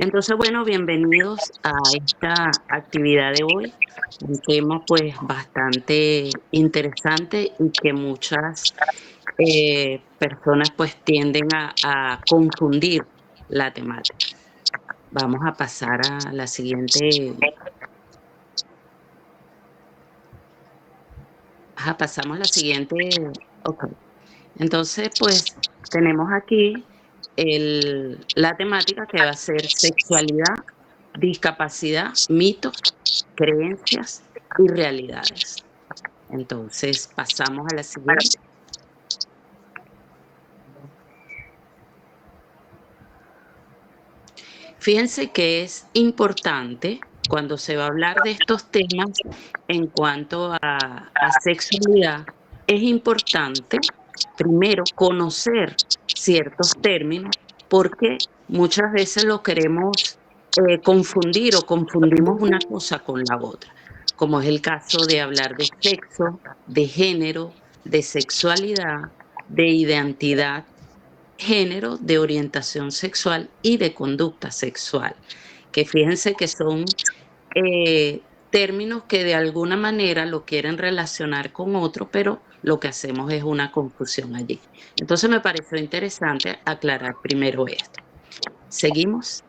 Entonces, bueno, bienvenidos a esta actividad de hoy, un tema pues bastante interesante y que muchas personas pues tienden a confundir la temática. Vamos a pasar a la siguiente, pasamos a la siguiente, ok. Entonces, pues tenemos aquí la temática que va a ser sexualidad, discapacidad, mitos, creencias y realidades. Entonces, pasamos a la siguiente. Fíjense que es importante cuando se va a hablar de estos temas en cuanto a sexualidad, es importante primero conocer ciertos términos porque muchas veces lo queremos confundir o confundimos una cosa con la otra, como es el caso de hablar de sexo, de género, de sexualidad, de identidad género, de orientación sexual y de conducta sexual, que fíjense que son términos que de alguna manera lo quieren relacionar con otro, pero lo que hacemos es una confusión allí. Entonces me pareció interesante aclarar primero esto. ¿Seguimos?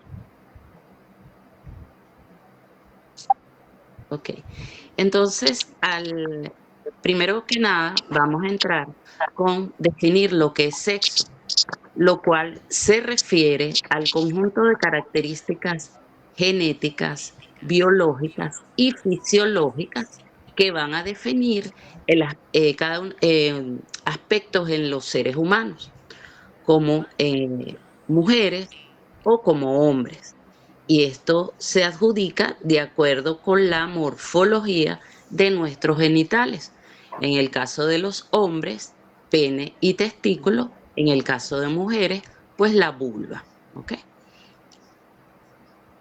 Ok. Entonces, primero que nada, vamos a entrar con definir lo que es sexo, lo cual se refiere al conjunto de características genéticas, biológicas y fisiológicas que van a definir aspectos en los seres humanos, como mujeres o como hombres. Y esto se adjudica de acuerdo con la morfología de nuestros genitales. En el caso de los hombres, pene y testículo. En el caso de mujeres, pues la vulva. ¿Ok?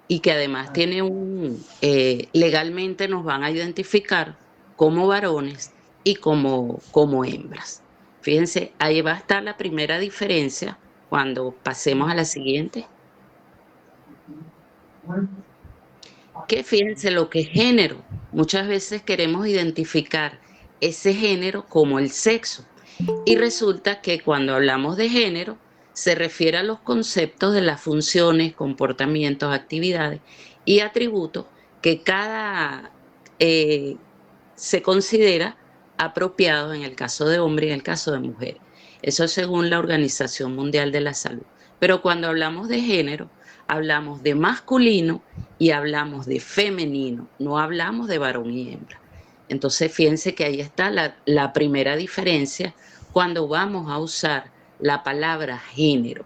Y que además tiene legalmente nos van a identificar como varones y como hembras. Fíjense, ahí va a estar la primera diferencia cuando pasemos a la siguiente. Que fíjense lo que es género. Muchas veces queremos identificar ese género como el sexo. Y resulta que cuando hablamos de género, se refiere a los conceptos de las funciones, comportamientos, actividades y atributos que cada se considera apropiados en el caso de hombre y en el caso de mujer. Eso según la Organización Mundial de la Salud. Pero cuando hablamos de género, hablamos de masculino y hablamos de femenino, no hablamos de varón y hembra. Entonces, fíjense que ahí está la primera diferencia cuando vamos a usar la palabra género.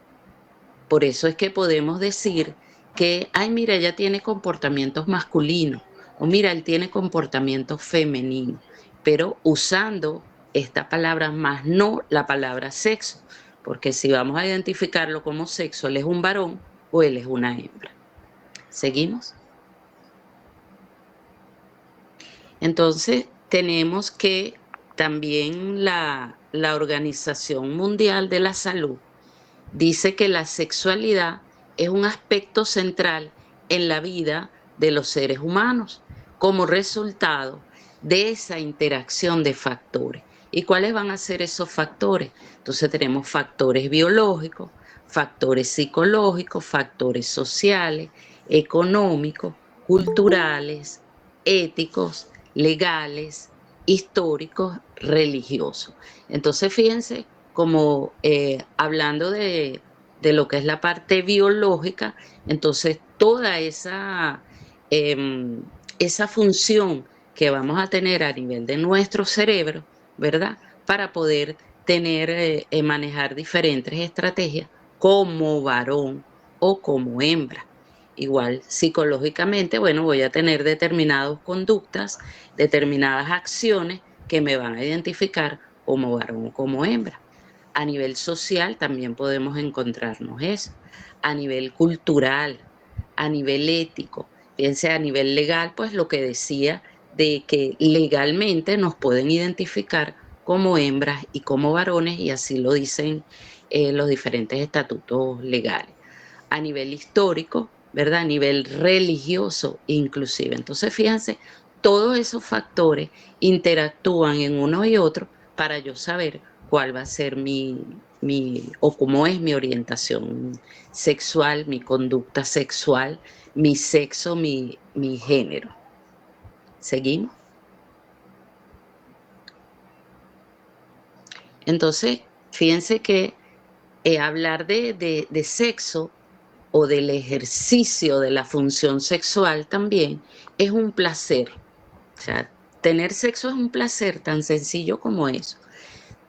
Por eso es que podemos decir que, ay, mira, ella tiene comportamientos masculinos, o mira, él tiene comportamientos femeninos, pero usando esta palabra más no la palabra sexo, porque si vamos a identificarlo como sexo, él es un varón o él es una hembra. ¿Seguimos? Entonces, tenemos que también la Organización Mundial de la Salud dice que la sexualidad es un aspecto central en la vida de los seres humanos como resultado de esa interacción de factores. ¿Y cuáles van a ser esos factores? Entonces tenemos factores biológicos, factores psicológicos, factores sociales, económicos, culturales, éticos, legales, históricos, religiosos. Entonces, fíjense, como hablando de lo que es la parte biológica, entonces toda esa función que vamos a tener a nivel de nuestro cerebro, ¿verdad? Para poder manejar diferentes estrategias como varón o como hembra. Igual psicológicamente, bueno, voy a tener determinadas conductas, determinadas acciones que me van a identificar como varón o como hembra. A nivel social también podemos encontrarnos eso. A nivel cultural, a nivel ético, piense a nivel legal, pues lo que decía de que legalmente nos pueden identificar como hembras y como varones, y así lo dicen los diferentes estatutos legales. A nivel histórico, ¿verdad? A nivel religioso inclusive. Entonces, fíjense, todos esos factores interactúan en uno y otro para yo saber cuál va a ser o cómo es mi orientación sexual, mi conducta sexual, mi sexo, mi género. ¿Seguimos? Entonces, fíjense que hablar de sexo o del ejercicio de la función sexual también es un placer. O sea, tener sexo es un placer tan sencillo como eso.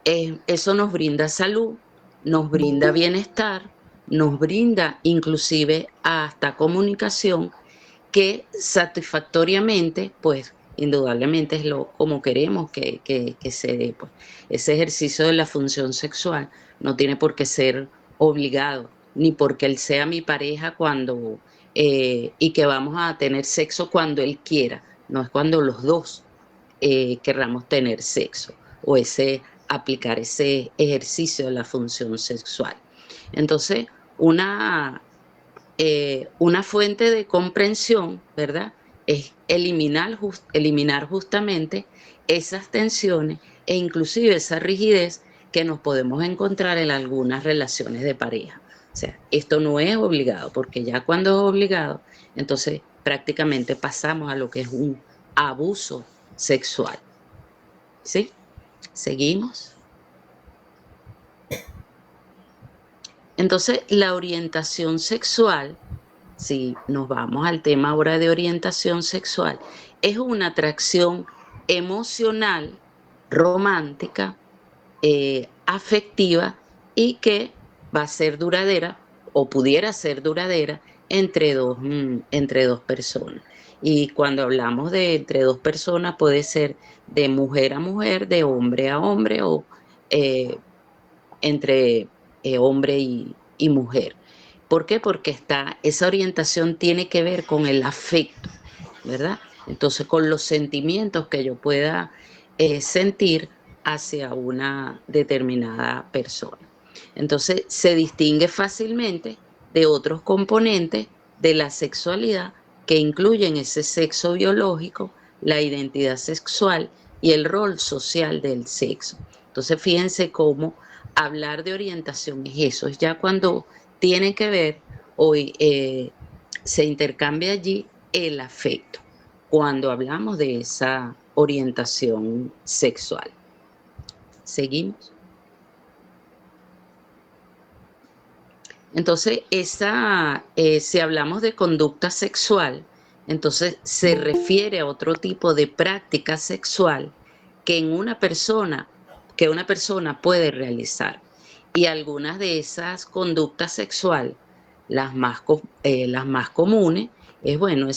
Eso nos brinda salud, nos brinda bienestar, nos brinda inclusive hasta comunicación que satisfactoriamente, pues indudablemente es lo como queremos que se dé. Pues. Ese ejercicio de la función sexual no tiene por qué ser obligado, ni porque él sea mi pareja y que vamos a tener sexo cuando él quiera, no es cuando los dos querramos tener sexo o aplicar ese ejercicio de la función sexual. Entonces, una fuente de comprensión, ¿verdad? Es eliminar justamente esas tensiones e inclusive esa rigidez que nos podemos encontrar en algunas relaciones de pareja. O sea, esto no es obligado, porque ya cuando es obligado, entonces prácticamente pasamos a lo que es un abuso sexual. ¿Sí? Seguimos. Entonces, la orientación sexual, si nos vamos al tema ahora de orientación sexual, es una atracción emocional, romántica, afectiva y que va a ser duradera o pudiera ser duradera entre dos personas. Y cuando hablamos de entre dos personas puede ser de mujer a mujer, de hombre a hombre o eh, entre hombre y mujer. ¿Por qué? Porque esa orientación tiene que ver con el afecto, ¿verdad? Entonces, con los sentimientos que yo pueda sentir hacia una determinada persona. Entonces, se distingue fácilmente de otros componentes de la sexualidad que incluyen ese sexo biológico, la identidad sexual y el rol social del sexo. Entonces, fíjense cómo hablar de orientación es eso, es ya cuando tiene que ver hoy se intercambia allí el afecto cuando hablamos de esa orientación sexual. ¿Seguimos? Entonces, si hablamos de conducta sexual, entonces se refiere a otro tipo de práctica sexual que que una persona puede realizar. Y algunas de esas conductas sexuales, las más comunes, es bueno,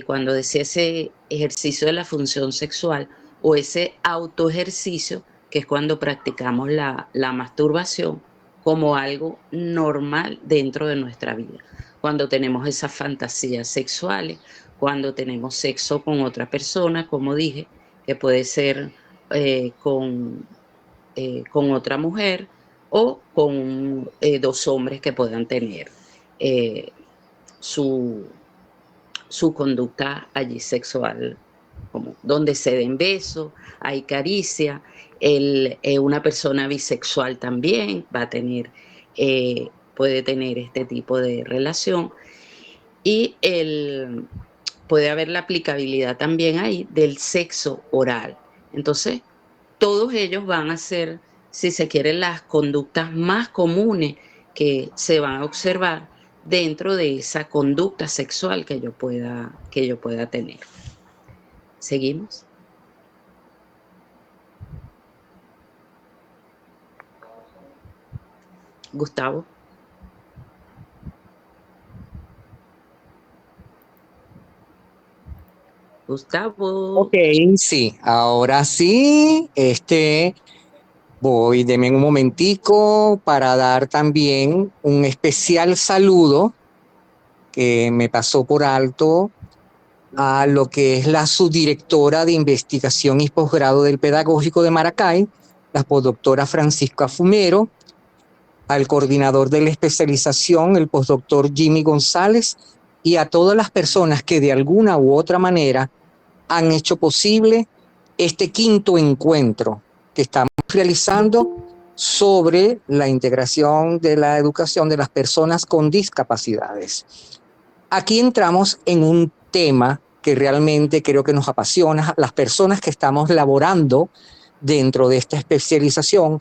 cuando decía ese ejercicio de la función sexual o ese autoejercicio, que es cuando practicamos la masturbación como algo normal dentro de nuestra vida. Cuando tenemos esas fantasías sexuales, cuando tenemos sexo con otra persona, como dije, que puede ser eh, con, con otra mujer o con dos hombres que puedan tener eh, su, su conducta allí sexual, como donde se den besos, hay caricia. Una persona bisexual también va a tener, puede tener este tipo de relación. Y puede haber la aplicabilidad también ahí del sexo oral. Entonces, todos ellos van a ser, si se quiere, las conductas más comunes que se van a observar dentro de esa conducta sexual que yo pueda tener. ¿Seguimos? Gustavo. Gustavo. Ok, sí, ahora sí, deme un momentico para dar también un especial saludo que me pasó por alto a lo que es la subdirectora de investigación y posgrado del Pedagógico de Maracay, la postdoctora Francisca Fumero, al coordinador de la especialización, el postdoctor Jimmy González, y a todas las personas que de alguna u otra manera han hecho posible este quinto encuentro que estamos realizando sobre la integración de la educación de las personas con discapacidades. Aquí entramos en un tema que realmente creo que nos apasiona, las personas que estamos laborando dentro de esta especialización,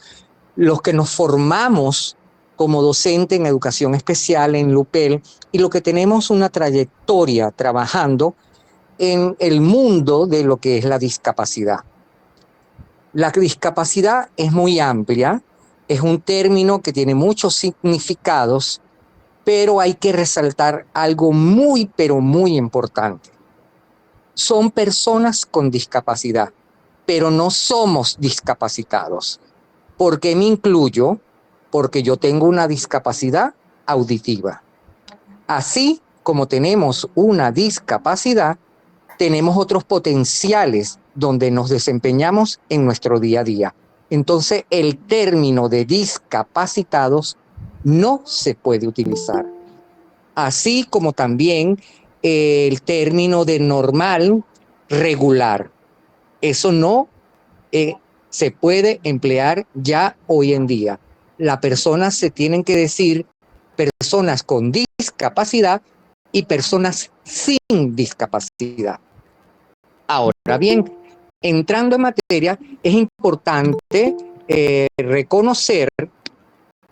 los que nos formamos como docente en educación especial en Lupel y lo que tenemos una trayectoria trabajando en el mundo de lo que es la discapacidad. La discapacidad es muy amplia, es un término que tiene muchos significados, pero hay que resaltar algo muy, pero muy importante. Son personas con discapacidad, pero no somos discapacitados. ¿Por qué me incluyo? Porque yo tengo una discapacidad auditiva. Así como tenemos una discapacidad, tenemos otros potenciales donde nos desempeñamos en nuestro día a día. Entonces, el término de discapacitados no se puede utilizar. Así como también el término de normal, regular. Eso no se puede emplear ya hoy en día. Las personas se tienen que decir personas con discapacidad y personas sin discapacidad. Ahora bien, entrando en materia, es importante reconocer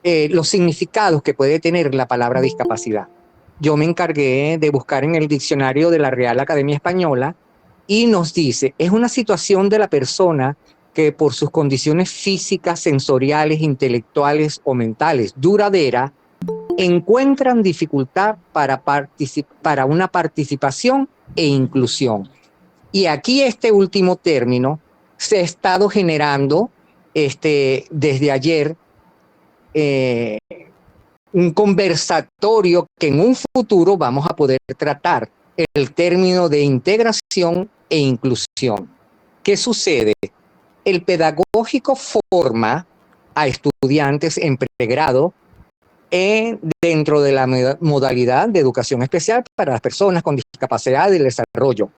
los significados que puede tener la palabra discapacidad. Yo me encargué de buscar en el diccionario de la Real Academia Española y nos dice, es una situación de la persona que por sus condiciones físicas, sensoriales, intelectuales o mentales duradera, encuentran dificultad para una participación e inclusión. Y aquí este último término se ha estado generando desde ayer un conversatorio que en un futuro vamos a poder tratar, el término de integración e inclusión. ¿Qué sucede? El pedagógico forma a estudiantes en pregrado dentro de la modalidad de educación especial para las personas con discapacidad del desarrollo.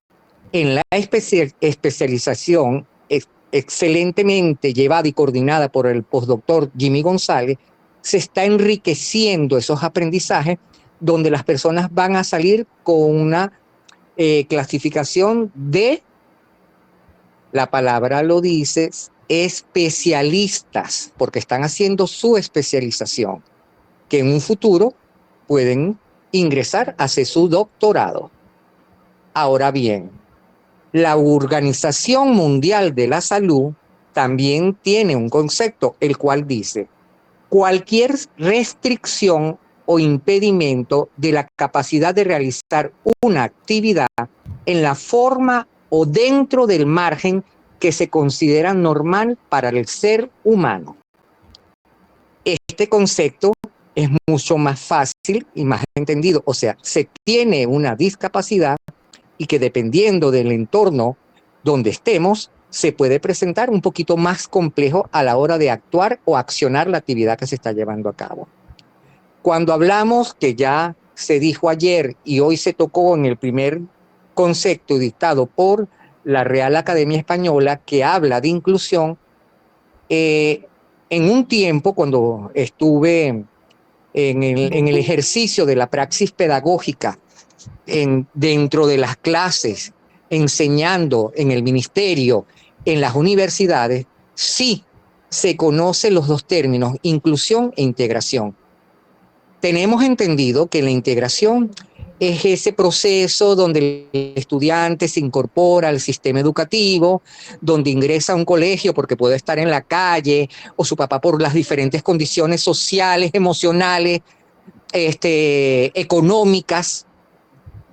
En la especialización excelentemente llevada y coordinada por el postdoctor Jimmy González, se está enriqueciendo esos aprendizajes donde las personas van a salir con una clasificación de, la palabra lo dice, especialistas, porque están haciendo su especialización, que en un futuro pueden ingresar a hacer su doctorado. Ahora bien, la Organización Mundial de la Salud también tiene un concepto, el cual dice, cualquier restricción o impedimento de la capacidad de realizar una actividad en la forma o dentro del margen que se considera normal para el ser humano. Este concepto es mucho más fácil y más entendido, o sea, se tiene una discapacidad y que dependiendo del entorno donde estemos, se puede presentar un poquito más complejo a la hora de actuar o accionar la actividad que se está llevando a cabo. Cuando hablamos, que ya se dijo ayer y hoy se tocó en el primer concepto dictado por la Real Academia Española, que habla de inclusión, en un tiempo cuando estuve en el ejercicio de la praxis pedagógica dentro de las clases, enseñando en el ministerio, en las universidades, sí se conocen los dos términos, inclusión e integración. Tenemos entendido que la integración es ese proceso donde el estudiante se incorpora al sistema educativo, donde ingresa a un colegio porque puede estar en la calle o su papá por las diferentes condiciones sociales, emocionales, económicas,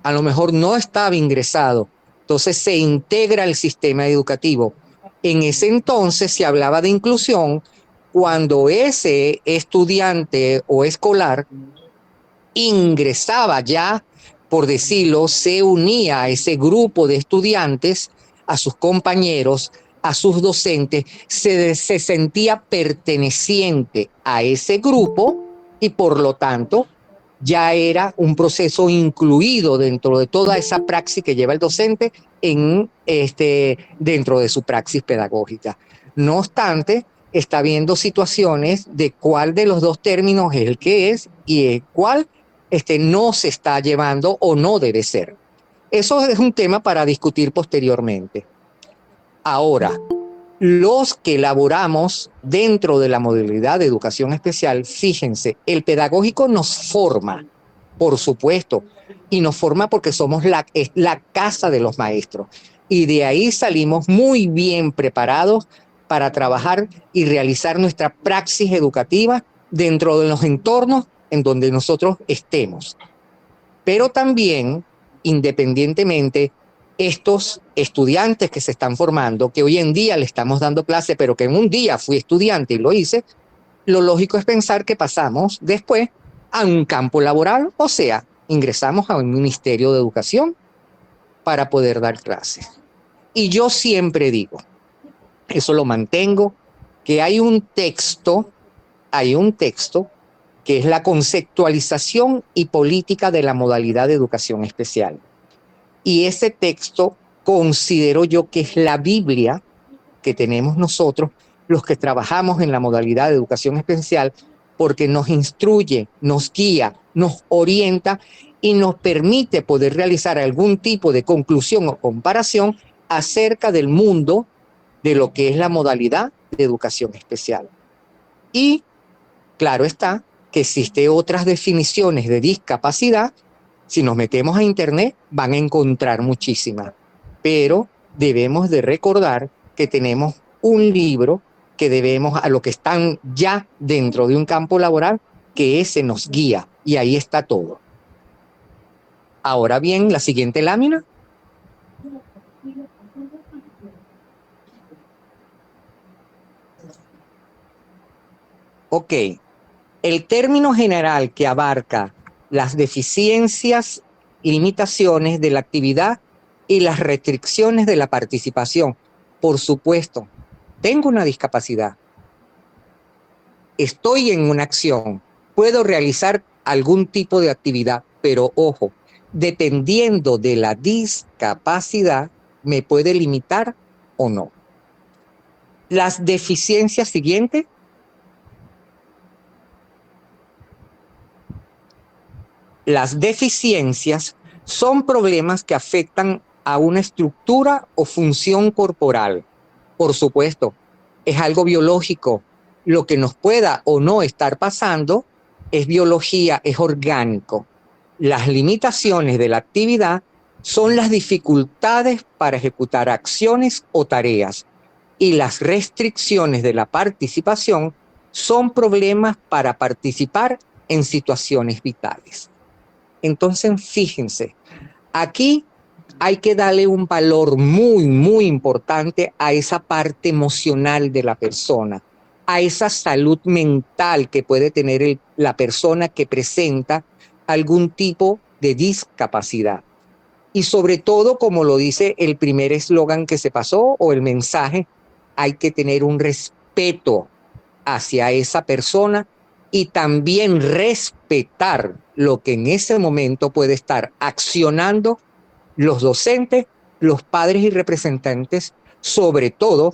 a lo mejor no estaba ingresado, entonces se integra al sistema educativo. En ese entonces se hablaba de inclusión cuando ese estudiante o escolar ingresaba ya, por decirlo, se unía a ese grupo de estudiantes, a sus compañeros, a sus docentes, se sentía perteneciente a ese grupo y por lo tanto ya era un proceso incluido dentro de toda esa praxis que lleva el docente dentro de su praxis pedagógica. No obstante, está viendo situaciones de cuál de los dos términos es el que es y el cuál no se está llevando o no debe ser. Eso es un tema para discutir posteriormente. Ahora, los que elaboramos dentro de la modalidad de educación especial, fíjense, el pedagógico nos forma, por supuesto, y nos forma porque somos la casa de los maestros. Y de ahí salimos muy bien preparados para trabajar y realizar nuestra praxis educativa dentro de los entornos en donde nosotros estemos. Pero también, independientemente, estos estudiantes que se están formando, que hoy en día le estamos dando clase, pero que en un día fui estudiante y lo hice, lo lógico es pensar que pasamos después a un campo laboral, o sea, ingresamos a un ministerio de educación para poder dar clases. Y yo siempre digo, eso lo mantengo, que hay un texto que es la conceptualización y política de la modalidad de educación especial. Y ese texto considero yo que es la Biblia que tenemos nosotros, los que trabajamos en la modalidad de educación especial, porque nos instruye, nos guía, nos orienta y nos permite poder realizar algún tipo de conclusión o comparación acerca del mundo de lo que es la modalidad de educación especial. Y claro está que existen otras definiciones de discapacidad. Si nos metemos a internet van a encontrar muchísimas, pero debemos de recordar que tenemos un libro que debemos a lo que están ya dentro de un campo laboral, que ese nos guía y ahí está todo. Ahora bien, la siguiente lámina. Ok, el término general que abarca las deficiencias y limitaciones de la actividad y las restricciones de la participación. Por supuesto, tengo una discapacidad, estoy en una acción, puedo realizar algún tipo de actividad, pero ojo, dependiendo de la discapacidad, me puede limitar o no. Las deficiencias siguientes. Las deficiencias son problemas que afectan a una estructura o función corporal. Por supuesto, es algo biológico. Lo que nos pueda o no estar pasando es biología, es orgánico. Las limitaciones de la actividad son las dificultades para ejecutar acciones o tareas, y las restricciones de la participación son problemas para participar en situaciones vitales. Entonces, fíjense, aquí hay que darle un valor muy, muy importante a esa parte emocional de la persona, a esa salud mental que puede tener la persona que presenta algún tipo de discapacidad. Y sobre todo, como lo dice el primer eslogan que se pasó o el mensaje, hay que tener un respeto hacia esa persona y también respetar lo que en ese momento puede estar accionando los docentes, los padres y representantes, sobre todo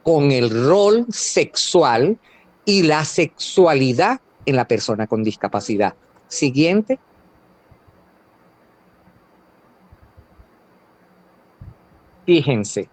con el rol sexual y la sexualidad en la persona con discapacidad. Siguiente. Fíjense,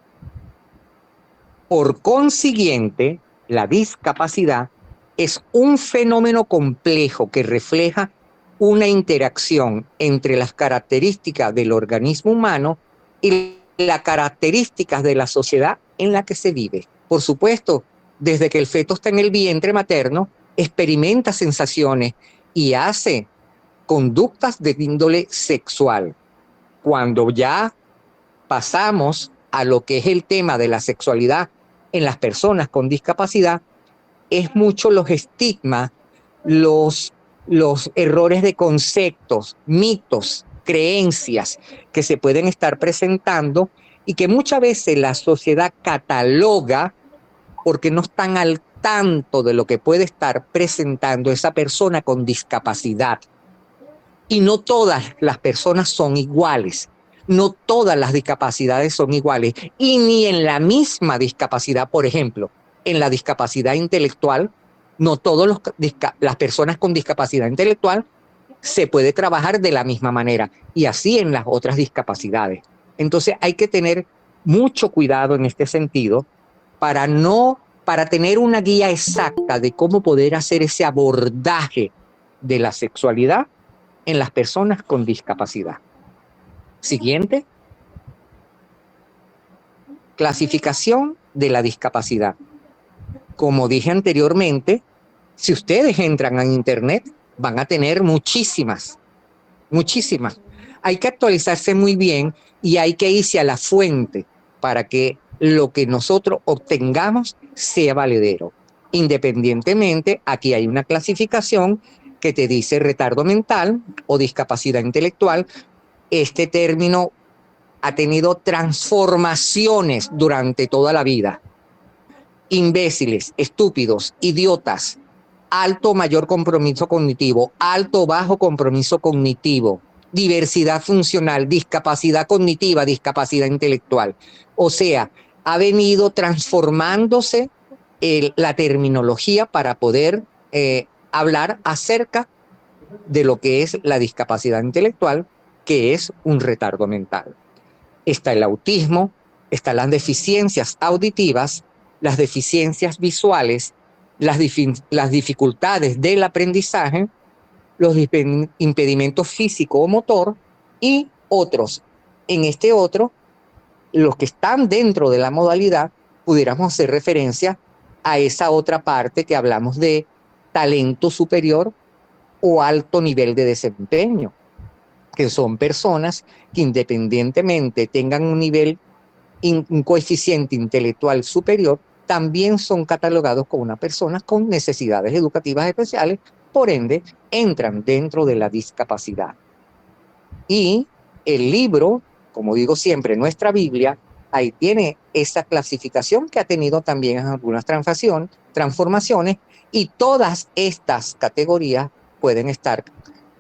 por consiguiente, la discapacidad es un fenómeno complejo que refleja una interacción entre las características del organismo humano y las características de la sociedad en la que se vive. Por supuesto, desde que el feto está en el vientre materno, experimenta sensaciones y hace conductas de índole sexual. Cuando ya pasamos a lo que es el tema de la sexualidad en las personas con discapacidad, es mucho los estigmas, los errores de conceptos, mitos, creencias que se pueden estar presentando y que muchas veces la sociedad cataloga porque no están al tanto de lo que puede estar presentando esa persona con discapacidad. Y no todas las personas son iguales. No todas las discapacidades son iguales. Y ni en la misma discapacidad, por ejemplo, en la discapacidad intelectual, no todas las personas con discapacidad intelectual se puede trabajar de la misma manera. Y así en las otras discapacidades. Entonces hay que tener mucho cuidado en este sentido para tener una guía exacta de cómo poder hacer ese abordaje de la sexualidad en las personas con discapacidad. Siguiente. Clasificación de la discapacidad. Como dije anteriormente, si ustedes entran en internet, van a tener muchísimas. Hay que actualizarse muy bien y hay que irse a la fuente para que lo que nosotros obtengamos sea valedero. Independientemente, aquí hay una clasificación que te dice retardo mental o discapacidad intelectual. Este término ha tenido transformaciones durante toda la vida. Imbéciles, estúpidos, idiotas, alto o mayor compromiso cognitivo, alto o bajo compromiso cognitivo, diversidad funcional, discapacidad cognitiva, discapacidad intelectual. O sea, ha venido transformándose la terminología para poder hablar acerca de lo que es la discapacidad intelectual, que es un retardo mental. Está el autismo, están las deficiencias auditivas, las deficiencias visuales, las dificultades del aprendizaje, los impedimentos físico o motor y otros. En este otro, los que están dentro de la modalidad, pudiéramos hacer referencia a esa otra parte que hablamos de talento superior o alto nivel de desempeño, que son personas que independientemente tengan un nivel, un coeficiente intelectual superior, también son catalogados como una persona con necesidades educativas especiales, por ende, entran dentro de la discapacidad. Y el libro, como digo siempre, nuestra Biblia, ahí tiene esa clasificación que ha tenido también algunas transformaciones, y todas estas categorías pueden estar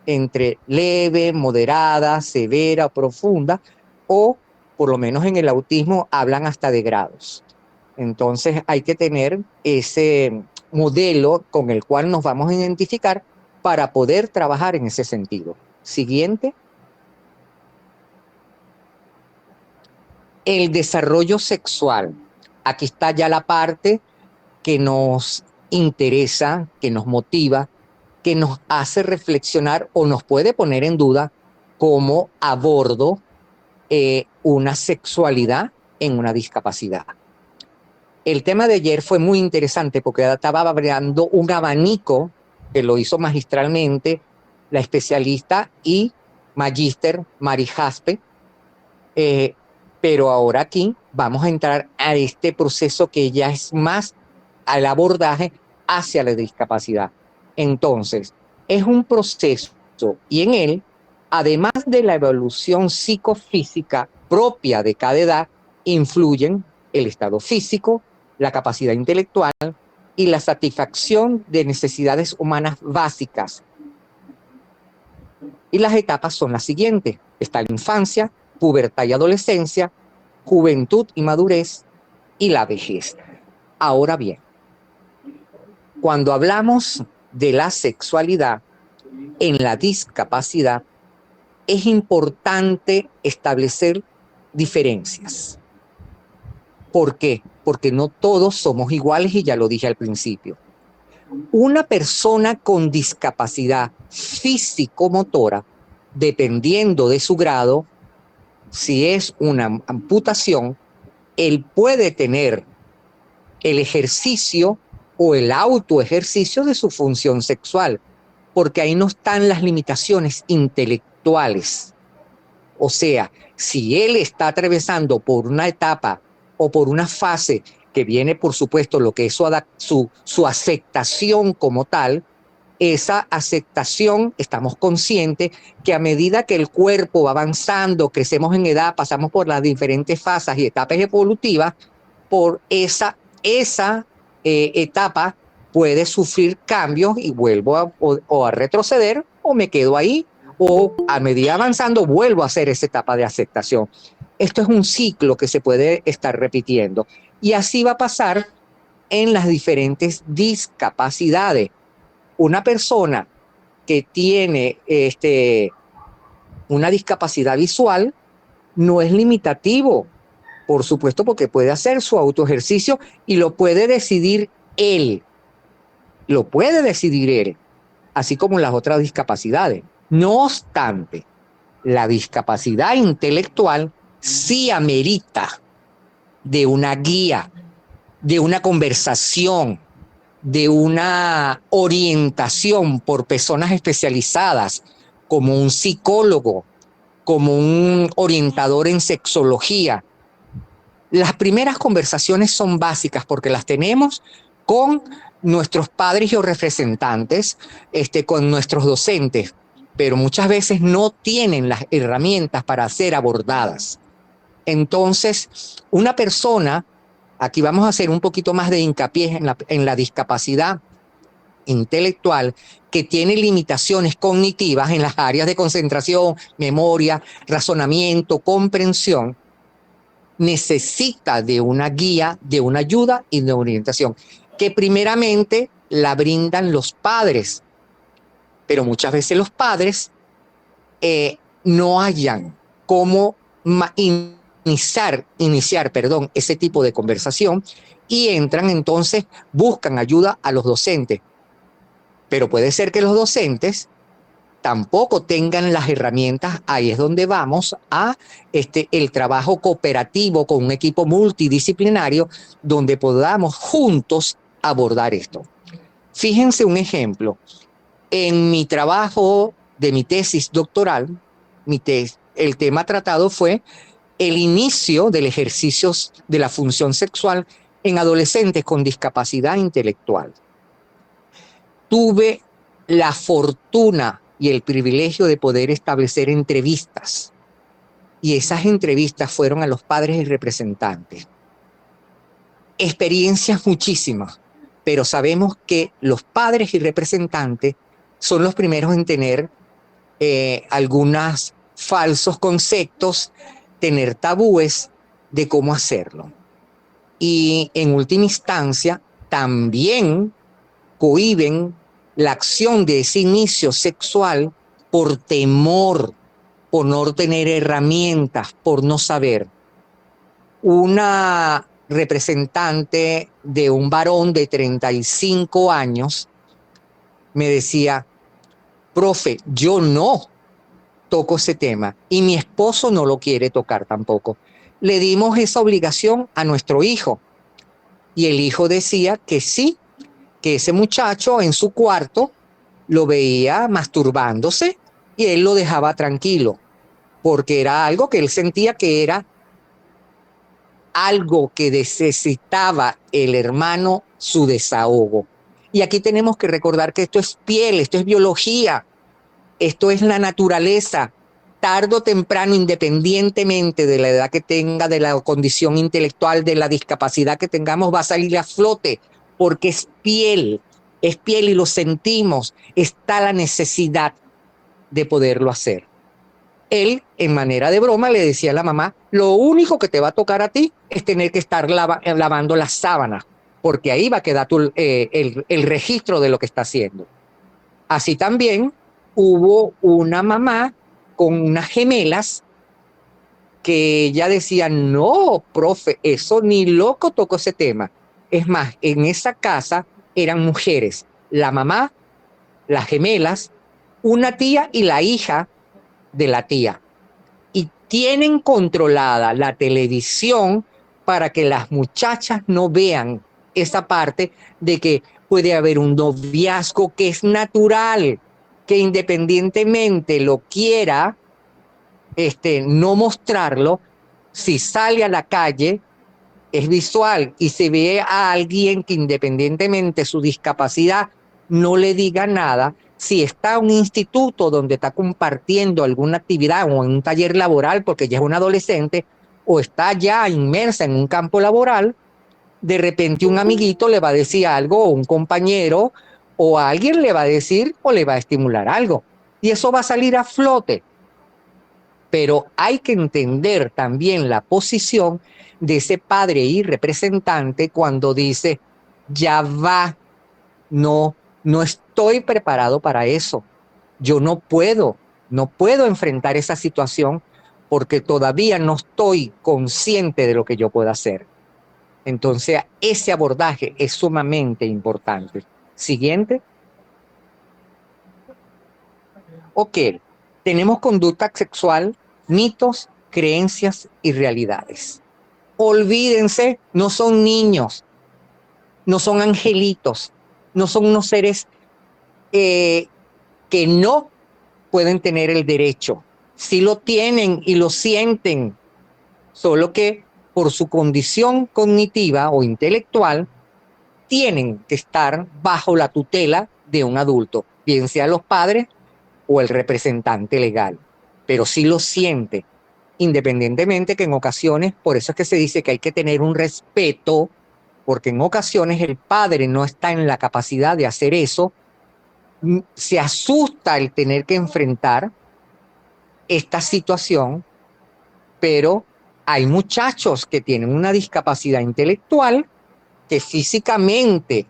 entre leve, moderada, severa, profunda, o por lo menos en el autismo hablan hasta de grados. Entonces hay que tener ese modelo con el cual nos vamos a identificar para poder trabajar en ese sentido. Siguiente. El desarrollo sexual. Aquí está ya la parte que nos interesa, que nos motiva, que nos hace reflexionar o nos puede poner en duda cómo abordo una sexualidad en una discapacidad. El tema de ayer fue muy interesante porque estaba abriendo un abanico que lo hizo magistralmente la especialista y magíster Mari Jaspe, pero ahora aquí vamos a entrar a este proceso que ya es más al abordaje hacia la discapacidad. Entonces, es un proceso y en él, además de la evolución psicofísica propia de cada edad, influyen el estado físico, la capacidad intelectual y la satisfacción de necesidades humanas básicas. Y las etapas son las siguientes. Está la infancia, pubertad y adolescencia, juventud y madurez y la vejez. Ahora bien, cuando hablamos de la sexualidad en la discapacidad, es importante establecer diferencias. ¿Por qué? Porque no todos somos iguales y ya lo dije al principio. Una persona con discapacidad físico-motora, dependiendo de su grado, si es una amputación, él puede tener el ejercicio o el autoejercicio de su función sexual, porque ahí no están las limitaciones intelectuales. O sea, si él está atravesando por una etapa o por una fase que viene, por supuesto, lo que es su aceptación como tal, esa aceptación, estamos conscientes que a medida que el cuerpo va avanzando, crecemos en edad, pasamos por las diferentes fases y etapas evolutivas, por esa etapa puede sufrir cambios y vuelvo a retroceder o me quedo ahí o a medida avanzando vuelvo a hacer esa etapa de aceptación. Esto es un ciclo que se puede estar repitiendo y así va a pasar en las diferentes discapacidades. Una persona que tiene una discapacidad visual no es limitativo, por supuesto, porque puede hacer su autoejercicio y lo puede decidir él. Lo puede decidir él, así como las otras discapacidades. No obstante, la discapacidad intelectual sí amerita de una guía, de una conversación, de una orientación por personas especializadas, como un psicólogo, como un orientador en sexología. Las primeras conversaciones son básicas porque las tenemos con nuestros padres o representantes, con nuestros docentes, pero muchas veces no tienen las herramientas para ser abordadas. Entonces, una persona, aquí vamos a hacer un poquito más de hincapié en la discapacidad intelectual, que tiene limitaciones cognitivas en las áreas de concentración, memoria, razonamiento, comprensión, necesita de una guía, de una ayuda y de orientación, que primeramente la brindan los padres, pero muchas veces los padres no hallan cómo iniciar ese tipo de conversación y entran entonces, buscan ayuda a los docentes. Pero puede ser que los docentes tampoco tengan las herramientas. Ahí es donde vamos a el trabajo cooperativo con un equipo multidisciplinario donde podamos juntos abordar esto. Fíjense un ejemplo. En mi trabajo de mi tesis doctoral, el tema tratado fue el inicio del ejercicio de la función sexual en adolescentes con discapacidad intelectual. Tuve la fortuna y el privilegio de poder establecer entrevistas. Y esas entrevistas fueron a los padres y representantes. Experiencias muchísimas, pero sabemos que los padres y representantes son los primeros en tener algunos falsos conceptos, tener tabúes de cómo hacerlo. Y en última instancia, también cohíben la acción de ese inicio sexual por temor, por no tener herramientas, por no saber. Una representante de un varón de 35 años me decía, profe, yo no toco ese tema y mi esposo no lo quiere tocar tampoco. Le dimos esa obligación a nuestro hijo y el hijo decía que sí, que ese muchacho en su cuarto lo veía masturbándose y él lo dejaba tranquilo, porque era algo que él sentía que era algo que necesitaba el hermano, su desahogo. Y aquí tenemos que recordar que esto es piel, esto es biología, esto es la naturaleza. Tarde o temprano, independientemente de la edad que tenga, de la condición intelectual, de la discapacidad que tengamos, va a salir a flote, porque es piel y lo sentimos, está la necesidad de poderlo hacer. Él, en manera de broma, le decía a la mamá, lo único que te va a tocar a ti es tener que estar lavando las sábanas, porque ahí va a quedar el registro de lo que está haciendo. Así también hubo una mamá con unas gemelas que ella decía, no, profe, eso ni loco tocó ese tema. Es más, en esa casa eran mujeres, la mamá, las gemelas, una tía y la hija de la tía. Y tienen controlada la televisión para que las muchachas no vean esa parte de que puede haber un noviazgo que es natural, que independientemente lo quiera no mostrarlo, si sale a la calle es visual y se ve a alguien que independientemente de su discapacidad no le diga nada. Si está en un instituto donde está compartiendo alguna actividad o en un taller laboral porque ya es un adolescente o está ya inmersa en un campo laboral, de repente un amiguito le va a decir algo o un compañero o alguien le va a decir o le va a estimular algo. Y eso va a salir a flote. Pero hay que entender también la posición de ese padre y representante cuando dice, ya va, no estoy preparado para eso. Yo no puedo enfrentar esa situación porque todavía no estoy consciente de lo que yo puedo hacer. Entonces, ese abordaje es sumamente importante. Siguiente. Ok, tenemos conducta sexual, mitos, creencias y realidades. Olvídense, no son niños, no son angelitos, no son unos seres que no pueden tener el derecho. Sí lo tienen y lo sienten, solo que por su condición cognitiva o intelectual tienen que estar bajo la tutela de un adulto, bien sea los padres o el representante legal, pero sí lo siente, independientemente que en ocasiones, por eso es que se dice que hay que tener un respeto, porque en ocasiones el padre no está en la capacidad de hacer eso, se asusta el tener que enfrentar esta situación, pero hay muchachos que tienen una discapacidad intelectual que físicamente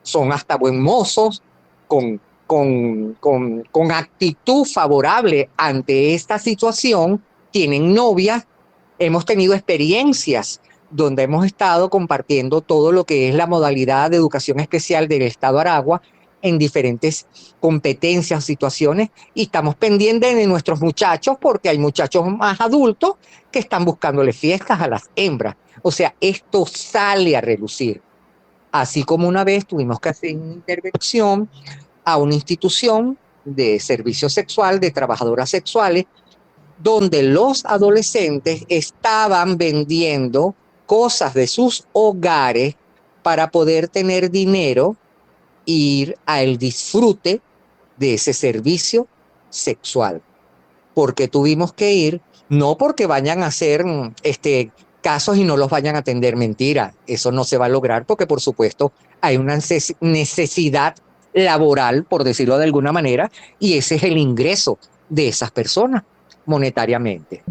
son hasta buen mozos, con actitud favorable ante esta situación, tienen novias, hemos tenido experiencias donde hemos estado compartiendo todo lo que es la modalidad de educación especial del Estado Aragua en diferentes competencias, situaciones, y estamos pendientes de nuestros muchachos porque hay muchachos más adultos que están buscándole fiestas a las hembras. O sea, esto sale a relucir. Así como una vez tuvimos que hacer una intervención a una institución de servicio sexual, de trabajadoras sexuales, donde los adolescentes estaban vendiendo cosas de sus hogares para poder tener dinero e ir al disfrute de ese servicio sexual. Porque tuvimos que ir, no porque vayan a hacer casos y no los vayan a atender, mentira, eso no se va a lograr porque por supuesto hay una necesidad laboral, por decirlo de alguna manera, y ese es el ingreso de esas personas monetariamente.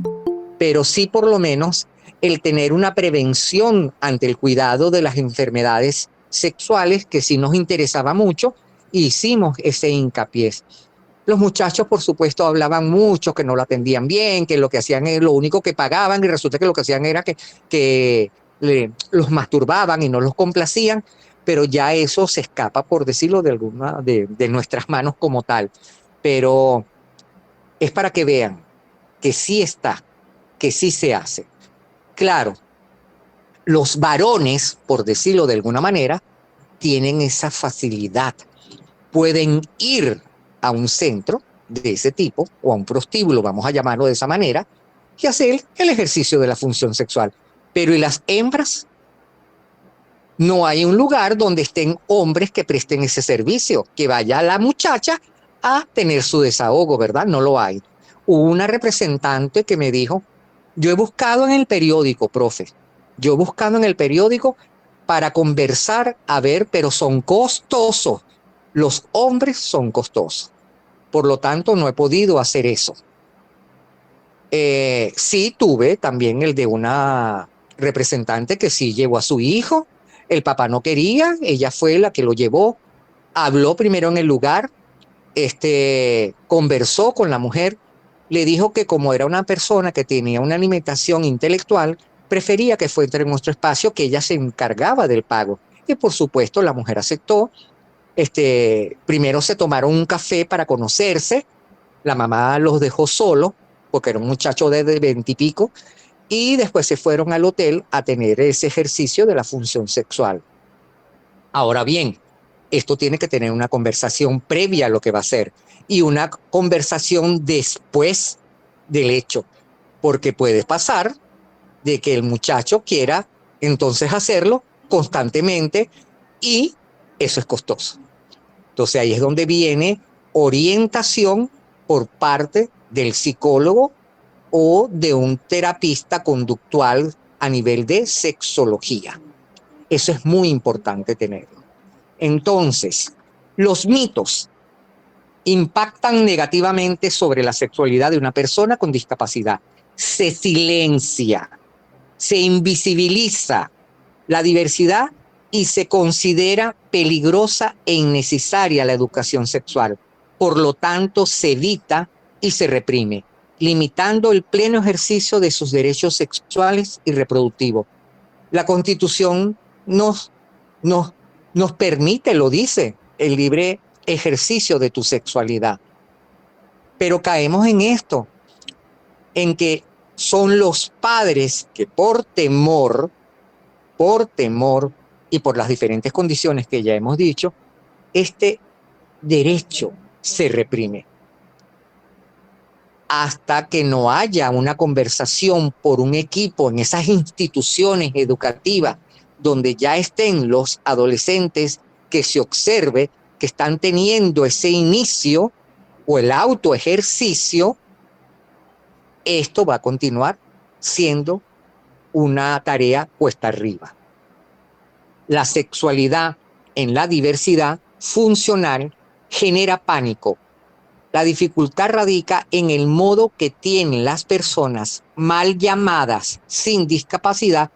Pero sí por lo menos el tener una prevención ante el cuidado de las enfermedades sexuales, que sí nos interesaba mucho, hicimos ese hincapié. Los muchachos, por supuesto, hablaban mucho, que no lo atendían bien, que lo que hacían es lo único que pagaban, y resulta que lo que hacían era que los masturbaban y no los complacían, pero ya eso se escapa, por decirlo de nuestras manos como tal. Pero es para que vean que sí está, que sí se hace. Claro, los varones, por decirlo de alguna manera, tienen esa facilidad. Pueden ir a un centro de ese tipo o a un prostíbulo, vamos a llamarlo de esa manera, y hacer el ejercicio de la función sexual. Pero ¿y las hembras? No hay un lugar donde estén hombres que presten ese servicio, que vaya la muchacha a tener su desahogo, ¿verdad? No lo hay. Hubo una representante que me dijo, yo he buscado en el periódico, profe, yo he buscado en el periódico para conversar, a ver, pero son costosos. Los hombres son costosos. Por lo tanto, no he podido hacer eso. Sí tuve también el de una representante que sí llevó a su hijo. El papá no quería, ella fue la que lo llevó. Habló primero en el lugar, conversó con la mujer, le dijo que como era una persona que tenía una alimentación intelectual, prefería que fuera en nuestro espacio, que ella se encargaba del pago. Y por supuesto la mujer aceptó. Primero se tomaron un café para conocerse, la mamá los dejó solos, porque era un muchacho de 20 y pico, y después se fueron al hotel a tener ese ejercicio de la función sexual. Ahora bien, esto tiene que tener una conversación previa a lo que va a ser y una conversación después del hecho, porque puede pasar de que el muchacho quiera entonces hacerlo constantemente y eso es costoso. Entonces ahí es donde viene orientación por parte del psicólogo o de un terapista conductual a nivel de sexología. Eso es muy importante tenerlo. Entonces, los mitos impactan negativamente sobre la sexualidad de una persona con discapacidad. Se silencia, se invisibiliza la diversidad y se considera peligrosa e innecesaria la educación sexual. Por lo tanto, se evita y se reprime, limitando el pleno ejercicio de sus derechos sexuales y reproductivos. La Constitución nos, nos, nos permite, lo dice, el libre ejercicio de tu sexualidad. Pero caemos en esto, en que son los padres que por temor y por las diferentes condiciones que ya hemos dicho, este derecho se reprime. Hasta que no haya una conversación por un equipo en esas instituciones educativas donde ya estén los adolescentes, que se observe que están teniendo ese inicio o el autoejercicio, esto va a continuar siendo una tarea cuesta arriba. La sexualidad en la diversidad funcional genera pánico. La dificultad radica en el modo que tienen las personas mal llamadas sin discapacidad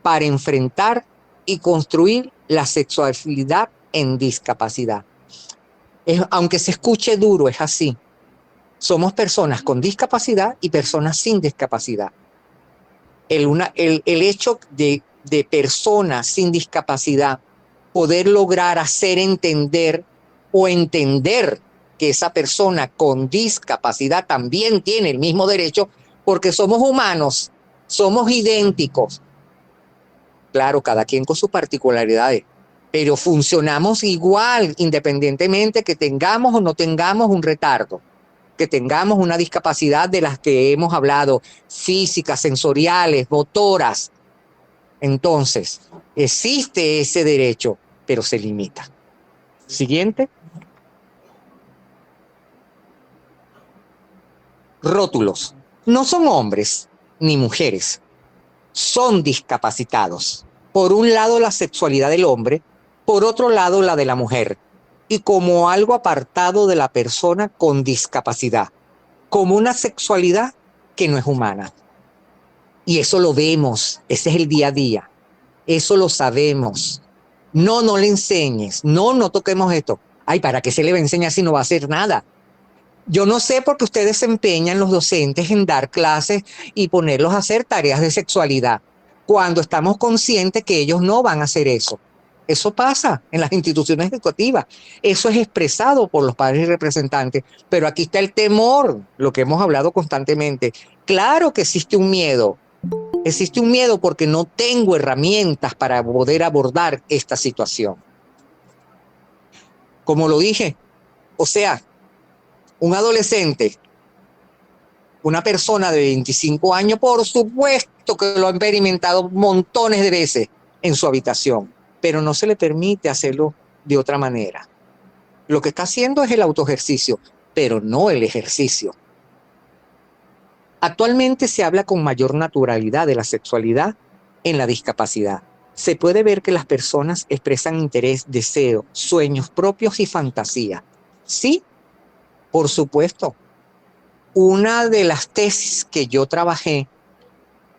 para enfrentar y construir la sexualidad en discapacidad. Aunque se escuche duro, es así. Somos personas con discapacidad y personas sin discapacidad. El hecho de personas sin discapacidad poder lograr hacer entender o entender que esa persona con discapacidad también tiene el mismo derecho, porque somos humanos, somos idénticos. Claro, cada quien con sus particularidades, pero funcionamos igual, independientemente que tengamos o no tengamos un retardo, que tengamos una discapacidad de las que hemos hablado, físicas, sensoriales, motoras. Entonces, existe ese derecho, pero se limita. Siguiente. Rótulos. No son hombres ni mujeres, son discapacitados. Por un lado la sexualidad del hombre, por otro lado la de la mujer, y como algo apartado de la persona con discapacidad, como una sexualidad que no es humana. Y eso lo vemos, ese es el día a día, eso lo sabemos. No le enseñes, no toquemos esto. Ay, ¿para qué se le va a enseñar si no va a hacer nada? Yo no sé por qué ustedes se empeñan los docentes en dar clases y ponerlos a hacer tareas de sexualidad, cuando estamos conscientes que ellos no van a hacer eso. Eso pasa en las instituciones educativas. Eso es expresado por los padres y representantes. Pero aquí está el temor, lo que hemos hablado constantemente. Claro que existe un miedo. Existe un miedo porque no tengo herramientas para poder abordar esta situación. Como lo dije, o sea, un adolescente, una persona de 25 años, por supuesto que lo ha experimentado montones de veces en su habitación, pero no se le permite hacerlo de otra manera. Lo que está haciendo es el autoejercicio, pero no el ejercicio. Actualmente se habla con mayor naturalidad de la sexualidad en la discapacidad. Se puede ver que las personas expresan interés, deseo, sueños propios y fantasía. Sí, por supuesto. Una de las tesis que yo trabajé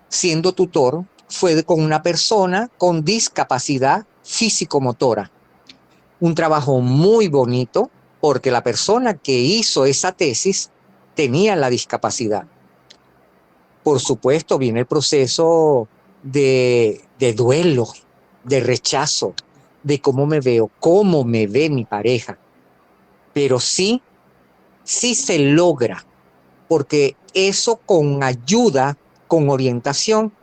siendo tutor fue con una persona con discapacidad físico-motora. Un trabajo muy bonito porque la persona que hizo esa tesis tenía la discapacidad. Por supuesto, viene el proceso de duelo, de rechazo, de cómo me veo, cómo me ve mi pareja. Pero sí se logra, porque eso con ayuda, con orientación,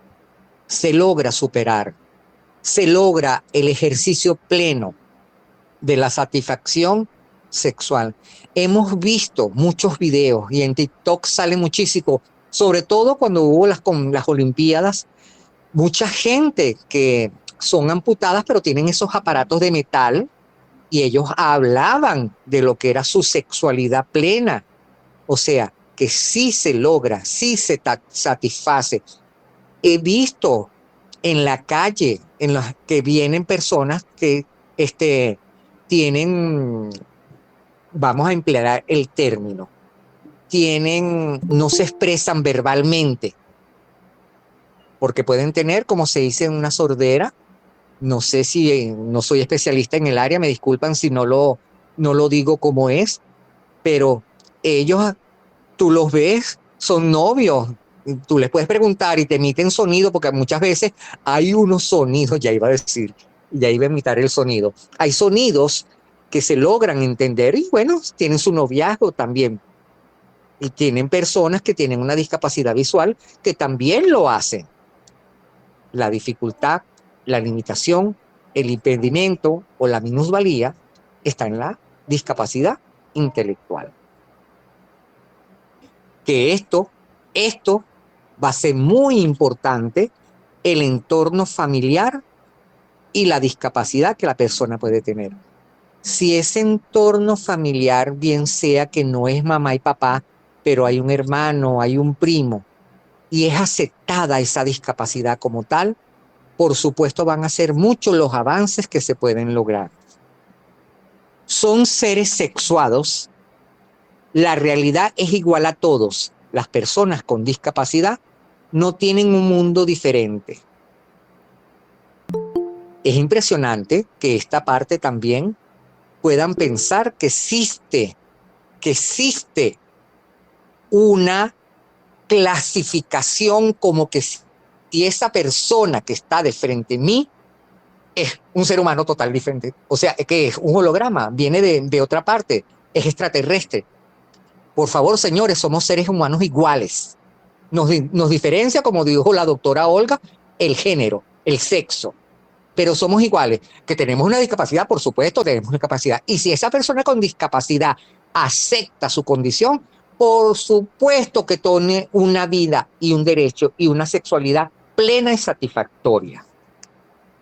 se logra superar. Se logra el ejercicio pleno de la satisfacción sexual. Hemos visto muchos videos y en TikTok sale muchísimo, sobre todo cuando hubo las Olimpiadas, mucha gente que son amputadas pero tienen esos aparatos de metal y ellos hablaban de lo que era su sexualidad plena. O sea, que sí se logra, sí se satisface. He visto en la calle en las que vienen personas que tienen, vamos a emplear el término, no se expresan verbalmente, porque pueden tener, como se dice, una sordera. No sé si, no soy especialista en el área, me disculpan si no lo digo como es, pero ellos, tú los ves, son novios. Tú les puedes preguntar y te emiten sonido, porque muchas veces hay unos sonidos, ya iba a imitar el sonido. Hay sonidos que se logran entender y bueno, tienen su noviazgo también. Y tienen personas que tienen una discapacidad visual que también lo hacen. La dificultad, la limitación, el impedimento o la minusvalía está en la discapacidad intelectual. Que esto va a ser muy importante, el entorno familiar y la discapacidad que la persona puede tener. Si ese entorno familiar, bien sea que no es mamá y papá, pero hay un hermano, hay un primo, y es aceptada esa discapacidad como tal, por supuesto van a ser muchos los avances que se pueden lograr. Son seres sexuados, la realidad es igual a todos. Las personas con discapacidad no tienen un mundo diferente. Es impresionante que esta parte también puedan pensar que existe una clasificación como que si esa persona que está de frente a mí es un ser humano total diferente. O sea, que es un holograma, viene de otra parte, es extraterrestre. Por favor, señores, somos seres humanos iguales. Nos diferencia, como dijo la doctora Olga, el género, el sexo, pero somos iguales. Que tenemos una discapacidad, por supuesto, tenemos una capacidad. Y si esa persona con discapacidad acepta su condición, por supuesto que tiene una vida y un derecho y una sexualidad plena y satisfactoria.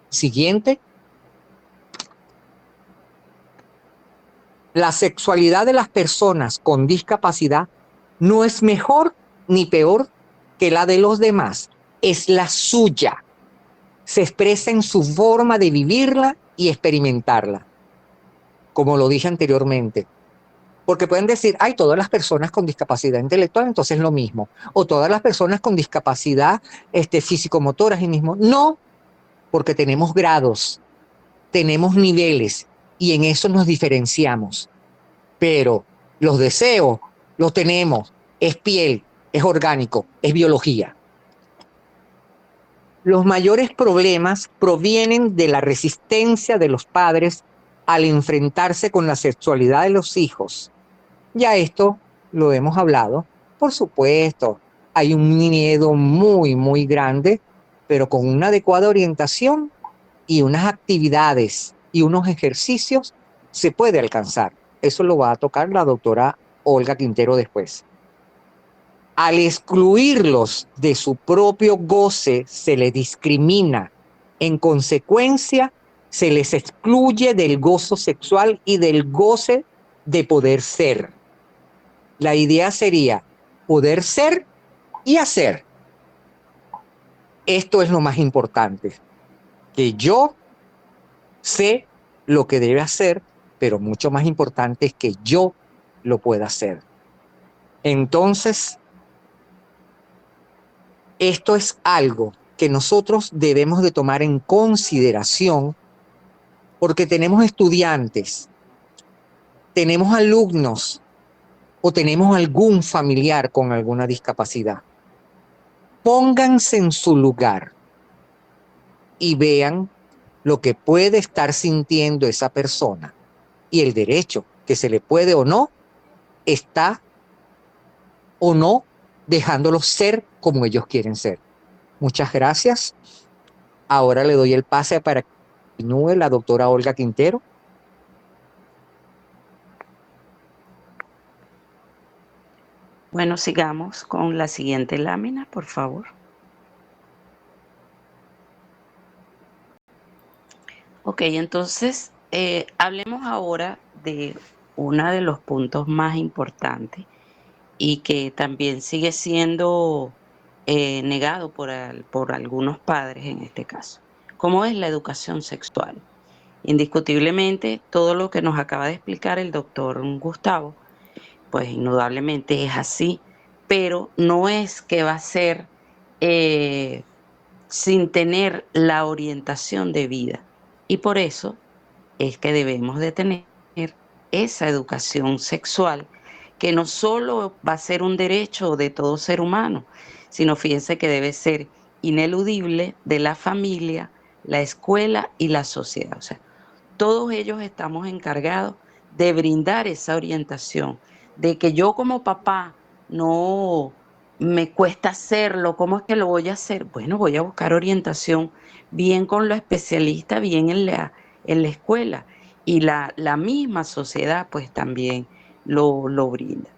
Siguiente. La sexualidad de las personas con discapacidad no es mejor ni peor que la de los demás, es la suya. Se expresa en su forma de vivirla y experimentarla, como lo dije anteriormente. Porque pueden decir, ay, todas las personas con discapacidad intelectual, entonces es lo mismo. O todas las personas con discapacidad físico-motora es lo mismo. No, porque tenemos grados, tenemos niveles y en eso nos diferenciamos. Pero los deseos los tenemos, es piel, es orgánico, es biología. Los mayores problemas provienen de la resistencia de los padres al enfrentarse con la sexualidad de los hijos. Ya esto lo hemos hablado, por supuesto, hay un miedo muy, muy grande, pero con una adecuada orientación y unas actividades y unos ejercicios se puede alcanzar. Eso lo va a tocar la doctora Olga Quintero después. Al excluirlos de su propio goce, se les discrimina. En consecuencia, se les excluye del gozo sexual y del goce de poder ser. La idea sería poder ser y hacer. Esto es lo más importante, que yo sé lo que debe hacer, pero mucho más importante es que yo lo pueda hacer. Entonces, esto es algo que nosotros debemos de tomar en consideración porque tenemos estudiantes, tenemos alumnos o tenemos algún familiar con alguna discapacidad. Pónganse en su lugar y vean lo que puede estar sintiendo esa persona y el derecho que se le puede o no está o no dejándolos ser como ellos quieren ser. Muchas gracias. Ahora le doy el pase para que continúe la doctora Olga Quintero. Bueno, sigamos con la siguiente lámina, por favor. Ok, entonces hablemos ahora de uno de los puntos más importantes y que también sigue siendo negado por algunos padres en este caso, como es la educación sexual. Indiscutiblemente, todo lo que nos acaba de explicar el doctor Gustavo, pues indudablemente es así, pero no es que va a ser eh, sin tener la orientación de vida. Y por eso es que debemos de tener esa educación sexual, que no solo va a ser un derecho de todo ser humano, sino fíjense que debe ser ineludible de la familia, la escuela y la sociedad. O sea, todos ellos estamos encargados de brindar esa orientación, de que yo como papá no me cuesta hacerlo, ¿cómo es que lo voy a hacer? Bueno, voy a buscar orientación bien con los especialistas, bien en la escuela y la misma sociedad pues también lo brinda.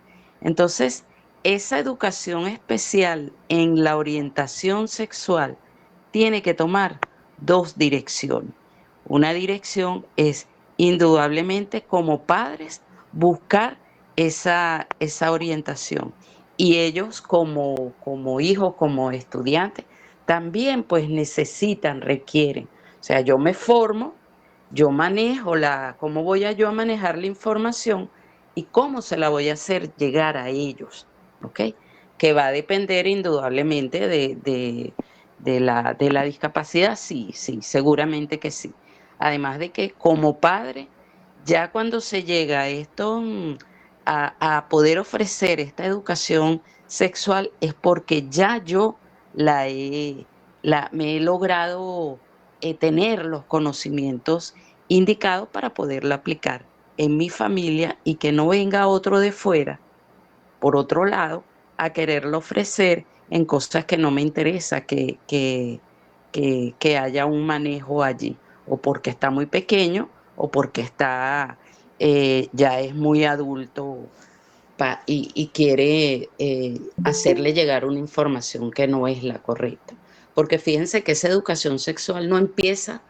Entonces, esa educación especial en la orientación sexual tiene que tomar dos direcciones. Una dirección es indudablemente como padres buscar esa orientación y ellos como hijos, como estudiantes, también pues necesitan, requieren. O sea, yo me formo, yo manejo cómo voy yo a manejar la información y cómo se la voy a hacer llegar a ellos, ¿ok? Que va a depender indudablemente de la discapacidad, sí, sí, seguramente que sí. Además de que como padre, ya cuando se llega a esto, a poder ofrecer esta educación sexual, es porque ya yo la he, me he logrado tener los conocimientos indicados para poderla aplicar en mi familia y que no venga otro de fuera, por otro lado, a quererlo ofrecer en cosas que no me interesa que haya un manejo allí, o porque está muy pequeño, o porque ya es muy adulto y quiere hacerle llegar una información que no es la correcta. Porque fíjense que esa educación sexual no empieza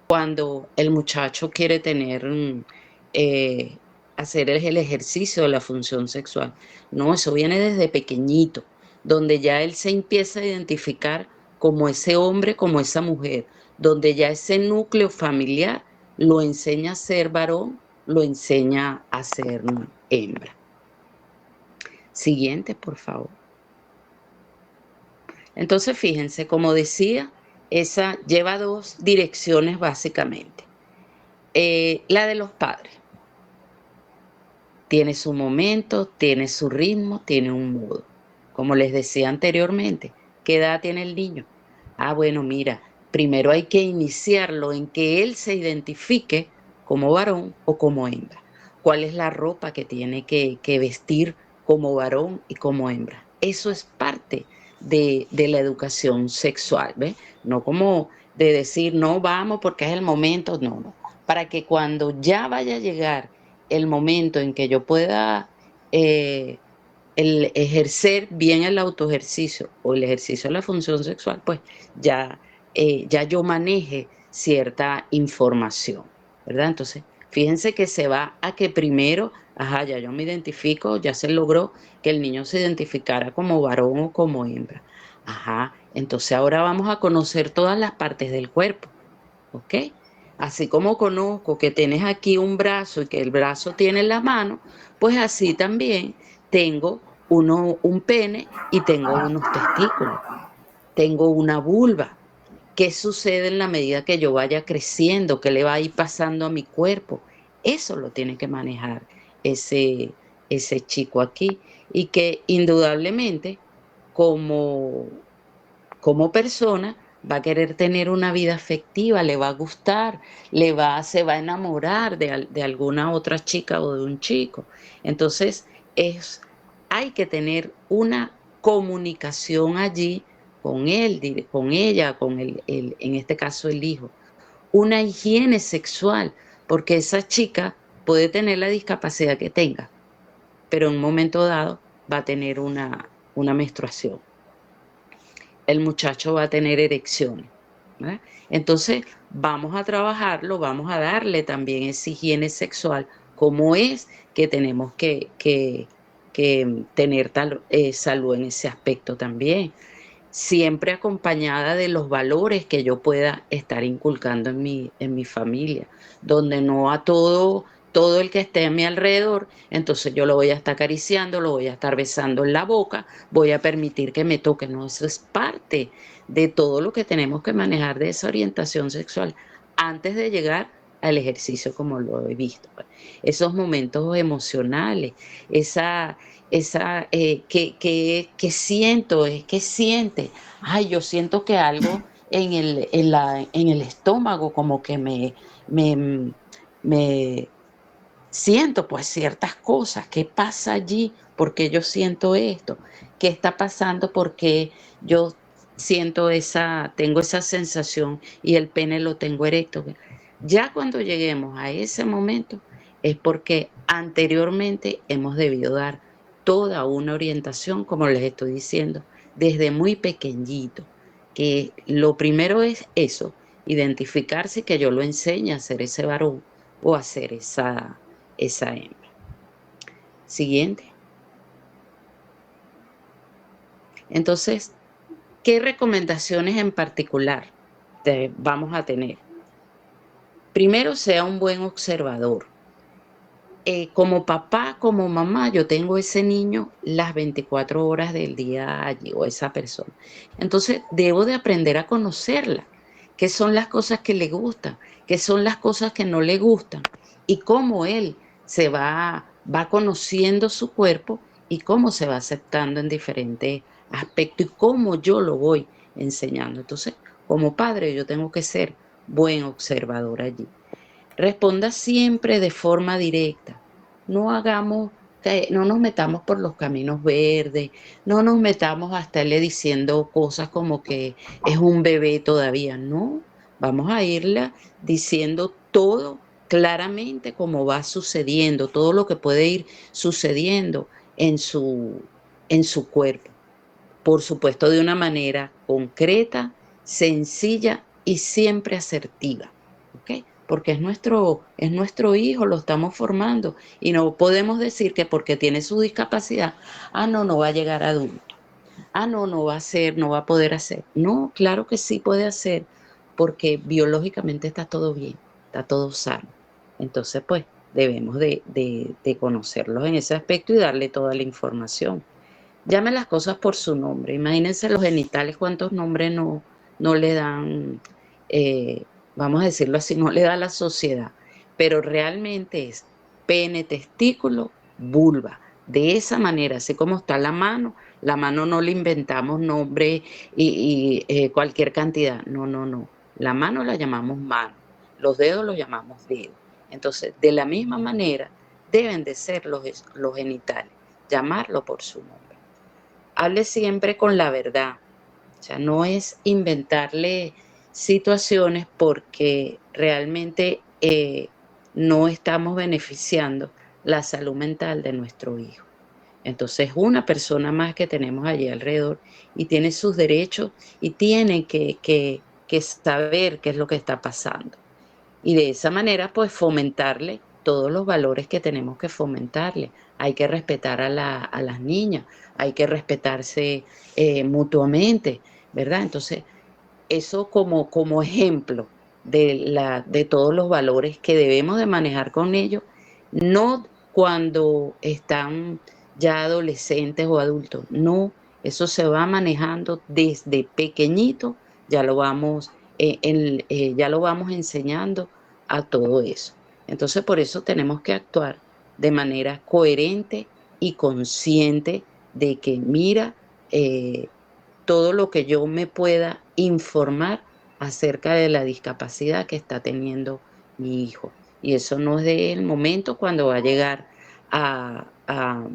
cuando el muchacho quiere eh, hacer el ejercicio de la función sexual. No, eso viene desde pequeñito, donde ya él se empieza a identificar como ese hombre, como esa mujer, donde ya ese núcleo familiar lo enseña a ser varón, lo enseña a ser hembra. Siguiente, por favor. Entonces, fíjense, como decía, esa lleva dos direcciones básicamente. La de los padres. Tiene su momento, tiene su ritmo, tiene un modo. Como les decía anteriormente, ¿qué edad tiene el niño? Ah, bueno, mira, primero hay que iniciarlo en que él se identifique como varón o como hembra. ¿Cuál es la ropa que tiene que vestir como varón y como hembra? Eso es parte de la educación sexual, ¿ves? No como de decir, no vamos porque es el momento, no, no. Para que cuando ya vaya a llegar el momento en que yo pueda eh, ejercer bien el autoejercicio o el ejercicio de la función sexual, pues ya, ya yo maneje cierta información, ¿verdad? Entonces, fíjense que se va a que primero, ajá, ya yo me identifico, ya se logró que el niño se identificara como varón o como hembra. Ajá, entonces ahora vamos a conocer todas las partes del cuerpo, ¿ok? Así como conozco que tienes aquí un brazo y que el brazo tiene la mano, pues así también tengo un pene y tengo unos testículos, tengo una vulva. ¿Qué sucede en la medida que yo vaya creciendo? ¿Qué le va a ir pasando a mi cuerpo? Eso lo tiene que manejar ese, ese chico aquí y que indudablemente como como persona va a querer tener una vida afectiva, le va a gustar, se va a enamorar de alguna otra chica o de un chico. Entonces, hay que tener una comunicación allí con él, con ella, con en este caso el hijo. Una higiene sexual, porque esa chica puede tener la discapacidad que tenga, pero en un momento dado va a tener una menstruación. El muchacho va a tener erecciones ¿verdad? Entonces, vamos a trabajarlo, vamos a darle también esa higiene sexual, como es que tenemos que tener salud en ese aspecto también, siempre acompañada de los valores que yo pueda estar inculcando en mi familia, donde no a todo el que esté a mi alrededor, entonces yo lo voy a estar acariciando, lo voy a estar besando en la boca, voy a permitir que me toque. No, eso es parte de todo lo que tenemos que manejar de esa orientación sexual antes de llegar al ejercicio como lo he visto, pues. Esos momentos emocionales, que siento, es que siente. Ay, yo siento que algo en el estómago, como que me, me siento pues ciertas cosas. ¿Qué pasa allí? ¿Por qué yo siento esto? ¿Qué está pasando? Porque yo tengo esa sensación y el pene lo tengo erecto. Ya cuando lleguemos a ese momento es porque anteriormente hemos debido dar toda una orientación, como les estoy diciendo, desde muy pequeñito, que lo primero es eso, identificarse, que yo lo enseñe a ser ese varón o a ser esa hembra. Siguiente. Entonces, ¿qué recomendaciones en particular vamos a tener? Primero, sea un buen observador. Como papá, como mamá, yo tengo ese niño las 24 horas del día allí, o esa persona. Entonces, debo de aprender a conocerla. ¿Qué son las cosas que le gustan? ¿Qué son las cosas que no le gustan? Y cómo él va conociendo su cuerpo y cómo se va aceptando en diferentes aspectos y cómo yo lo voy enseñando. Entonces, como padre, yo tengo que ser buen observador allí. Responda siempre de forma directa. No hagamos, no nos metamos por los caminos verdes, no nos metamos a estarle diciendo cosas como que es un bebé todavía. No, vamos a irle diciendo todo claramente como va sucediendo, todo lo que puede ir sucediendo en su cuerpo. Por supuesto, de una manera concreta, sencilla y siempre asertiva, ¿ok? Porque es nuestro hijo, lo estamos formando y no podemos decir que porque tiene su discapacidad, no, no va a llegar a adulto. No, no va a hacer, no va a poder hacer. No, claro que sí puede hacer, porque biológicamente está todo bien, está todo sano. Entonces, pues, debemos de conocerlos en ese aspecto y darle toda la información. Llame las cosas por su nombre. Imagínense los genitales, cuántos nombres no le dan, vamos a decirlo así, no le da la sociedad. Pero realmente es pene, testículo, vulva. De esa manera, así como está la mano no le inventamos nombre cualquier cantidad. No, no, no. La mano la llamamos mano. Los dedos los llamamos dedos. Entonces, de la misma manera, deben de ser los genitales, llamarlo por su nombre. Hable siempre con la verdad. O sea, no es inventarle situaciones porque realmente no estamos beneficiando la salud mental de nuestro hijo. Entonces, una persona más que tenemos allí alrededor y tiene sus derechos y tiene que saber qué es lo que está pasando. Y de esa manera, pues fomentarle todos los valores que tenemos que fomentarle. Hay que respetar a las niñas, hay que respetarse mutuamente, ¿verdad? Entonces, eso como ejemplo de todos los valores que debemos de manejar con ellos, no cuando están ya adolescentes o adultos, no, eso se va manejando desde pequeñito, ya lo vamos enseñando a todo eso. Entonces, por eso tenemos que actuar de manera coherente y consciente de que, mira, todo lo que yo me pueda informar acerca de la discapacidad que está teniendo mi hijo. Y eso no es del momento cuando va a llegar a, a,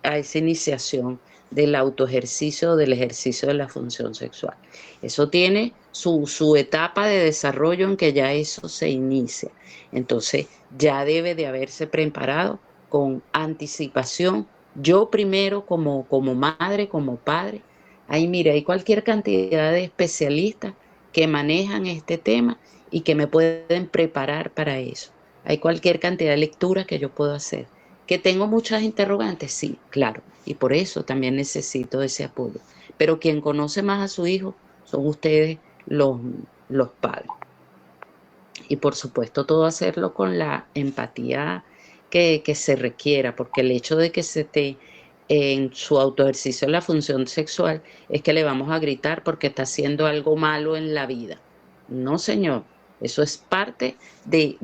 a esa iniciación del autoejercicio o del ejercicio de la función sexual. Eso tiene su etapa de desarrollo en que ya eso se inicia. Entonces, ya debe de haberse preparado con anticipación. Yo primero como madre, como padre, mira, hay cualquier cantidad de especialistas que manejan este tema y que me pueden preparar para eso. Hay cualquier cantidad de lectura que yo puedo hacer. ¿Que tengo muchas interrogantes? Sí, claro. Y por eso también necesito ese apoyo. Pero quien conoce más a su hijo son ustedes los padres. Y por supuesto todo hacerlo con la empatía que se requiera, porque el hecho de que se esté en su autoejercicio de la función sexual es que le vamos a gritar porque está haciendo algo malo en la vida. No, señor, eso es parte de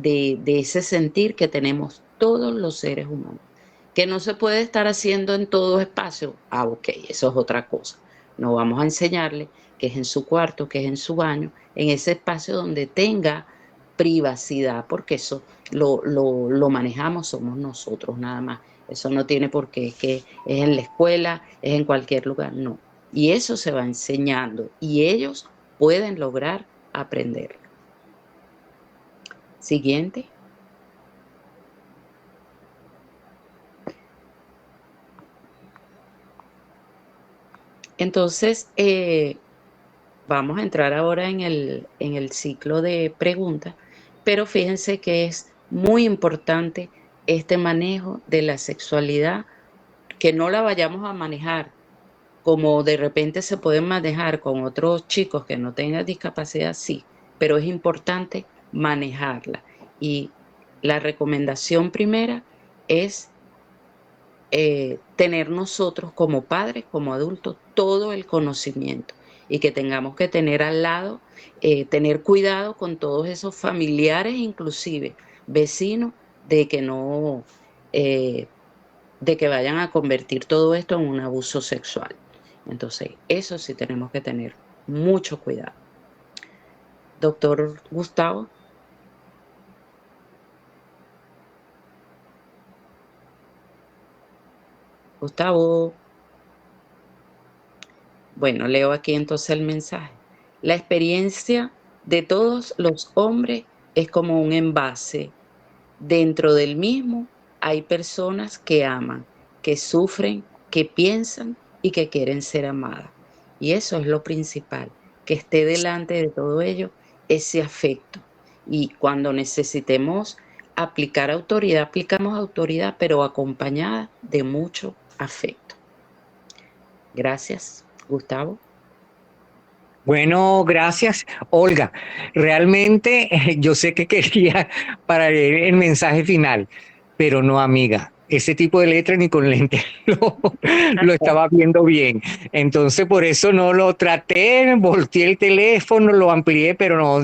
ese sentir que tenemos todos los seres humanos. Que no se puede estar haciendo en todo espacio. Ah, ok, eso es otra cosa. No vamos a enseñarle que es en su cuarto, que es en su baño, en ese espacio donde tenga privacidad, porque eso lo manejamos, somos nosotros nada más. Eso no tiene por qué, es que es en la escuela, es en cualquier lugar, no. Y eso se va enseñando y ellos pueden lograr aprenderlo. Siguiente. Entonces, vamos a entrar ahora en el ciclo de preguntas, pero fíjense que es muy importante este manejo de la sexualidad, que no la vayamos a manejar como de repente se pueden manejar con otros chicos que no tengan discapacidad, sí, pero es importante manejarla. Y la recomendación primera es tener nosotros como padres, como adultos, todo el conocimiento y que tengamos que tener al lado, tener cuidado con todos esos familiares, inclusive vecinos, de que no, eh, de que vayan a convertir todo esto en un abuso sexual. Entonces, eso sí tenemos que tener mucho cuidado. Doctor Gustavo. Gustavo. Bueno, leo aquí entonces el mensaje. La experiencia de todos los hombres es como un envase. Dentro del mismo hay personas que aman, que sufren, que piensan y que quieren ser amadas. Y eso es lo principal, que esté delante de todo ello ese afecto. Y cuando necesitemos aplicar autoridad, aplicamos autoridad, pero acompañada de mucho afecto. Gracias, Gustavo. Bueno, gracias, Olga. Realmente yo sé que quería para leer el mensaje final, pero no, amiga. Ese tipo de letra ni con lentes lo estaba viendo bien. Entonces, por eso no lo traté, volteé el teléfono, lo amplié, pero no,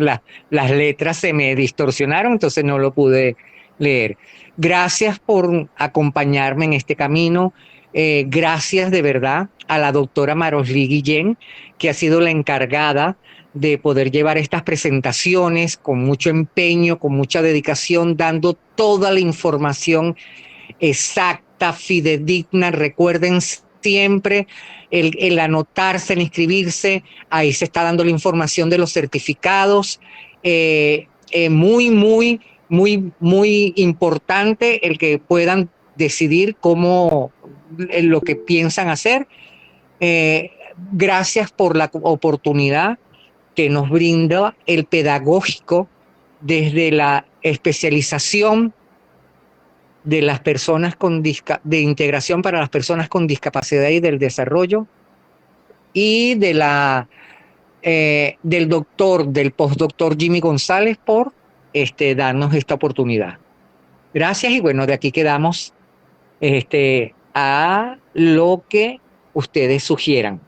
las letras se me distorsionaron, entonces no lo pude leer. Gracias por acompañarme en este camino. Gracias de verdad a la doctora Marosly Guillén, que ha sido la encargada de poder llevar estas presentaciones con mucho empeño, con mucha dedicación, dando toda la información exacta, fidedigna. Recuerden siempre el anotarse, el inscribirse. Ahí se está dando la información de los certificados. Muy importante el que puedan decidir cómo lo que piensan hacer. Gracias por la oportunidad que nos brinda el pedagógico desde la especialización de las personas de integración para las personas con discapacidad y del desarrollo y del postdoctor Jimmy González por darnos esta oportunidad. Gracias y bueno, de aquí quedamos a lo que ustedes sugieran.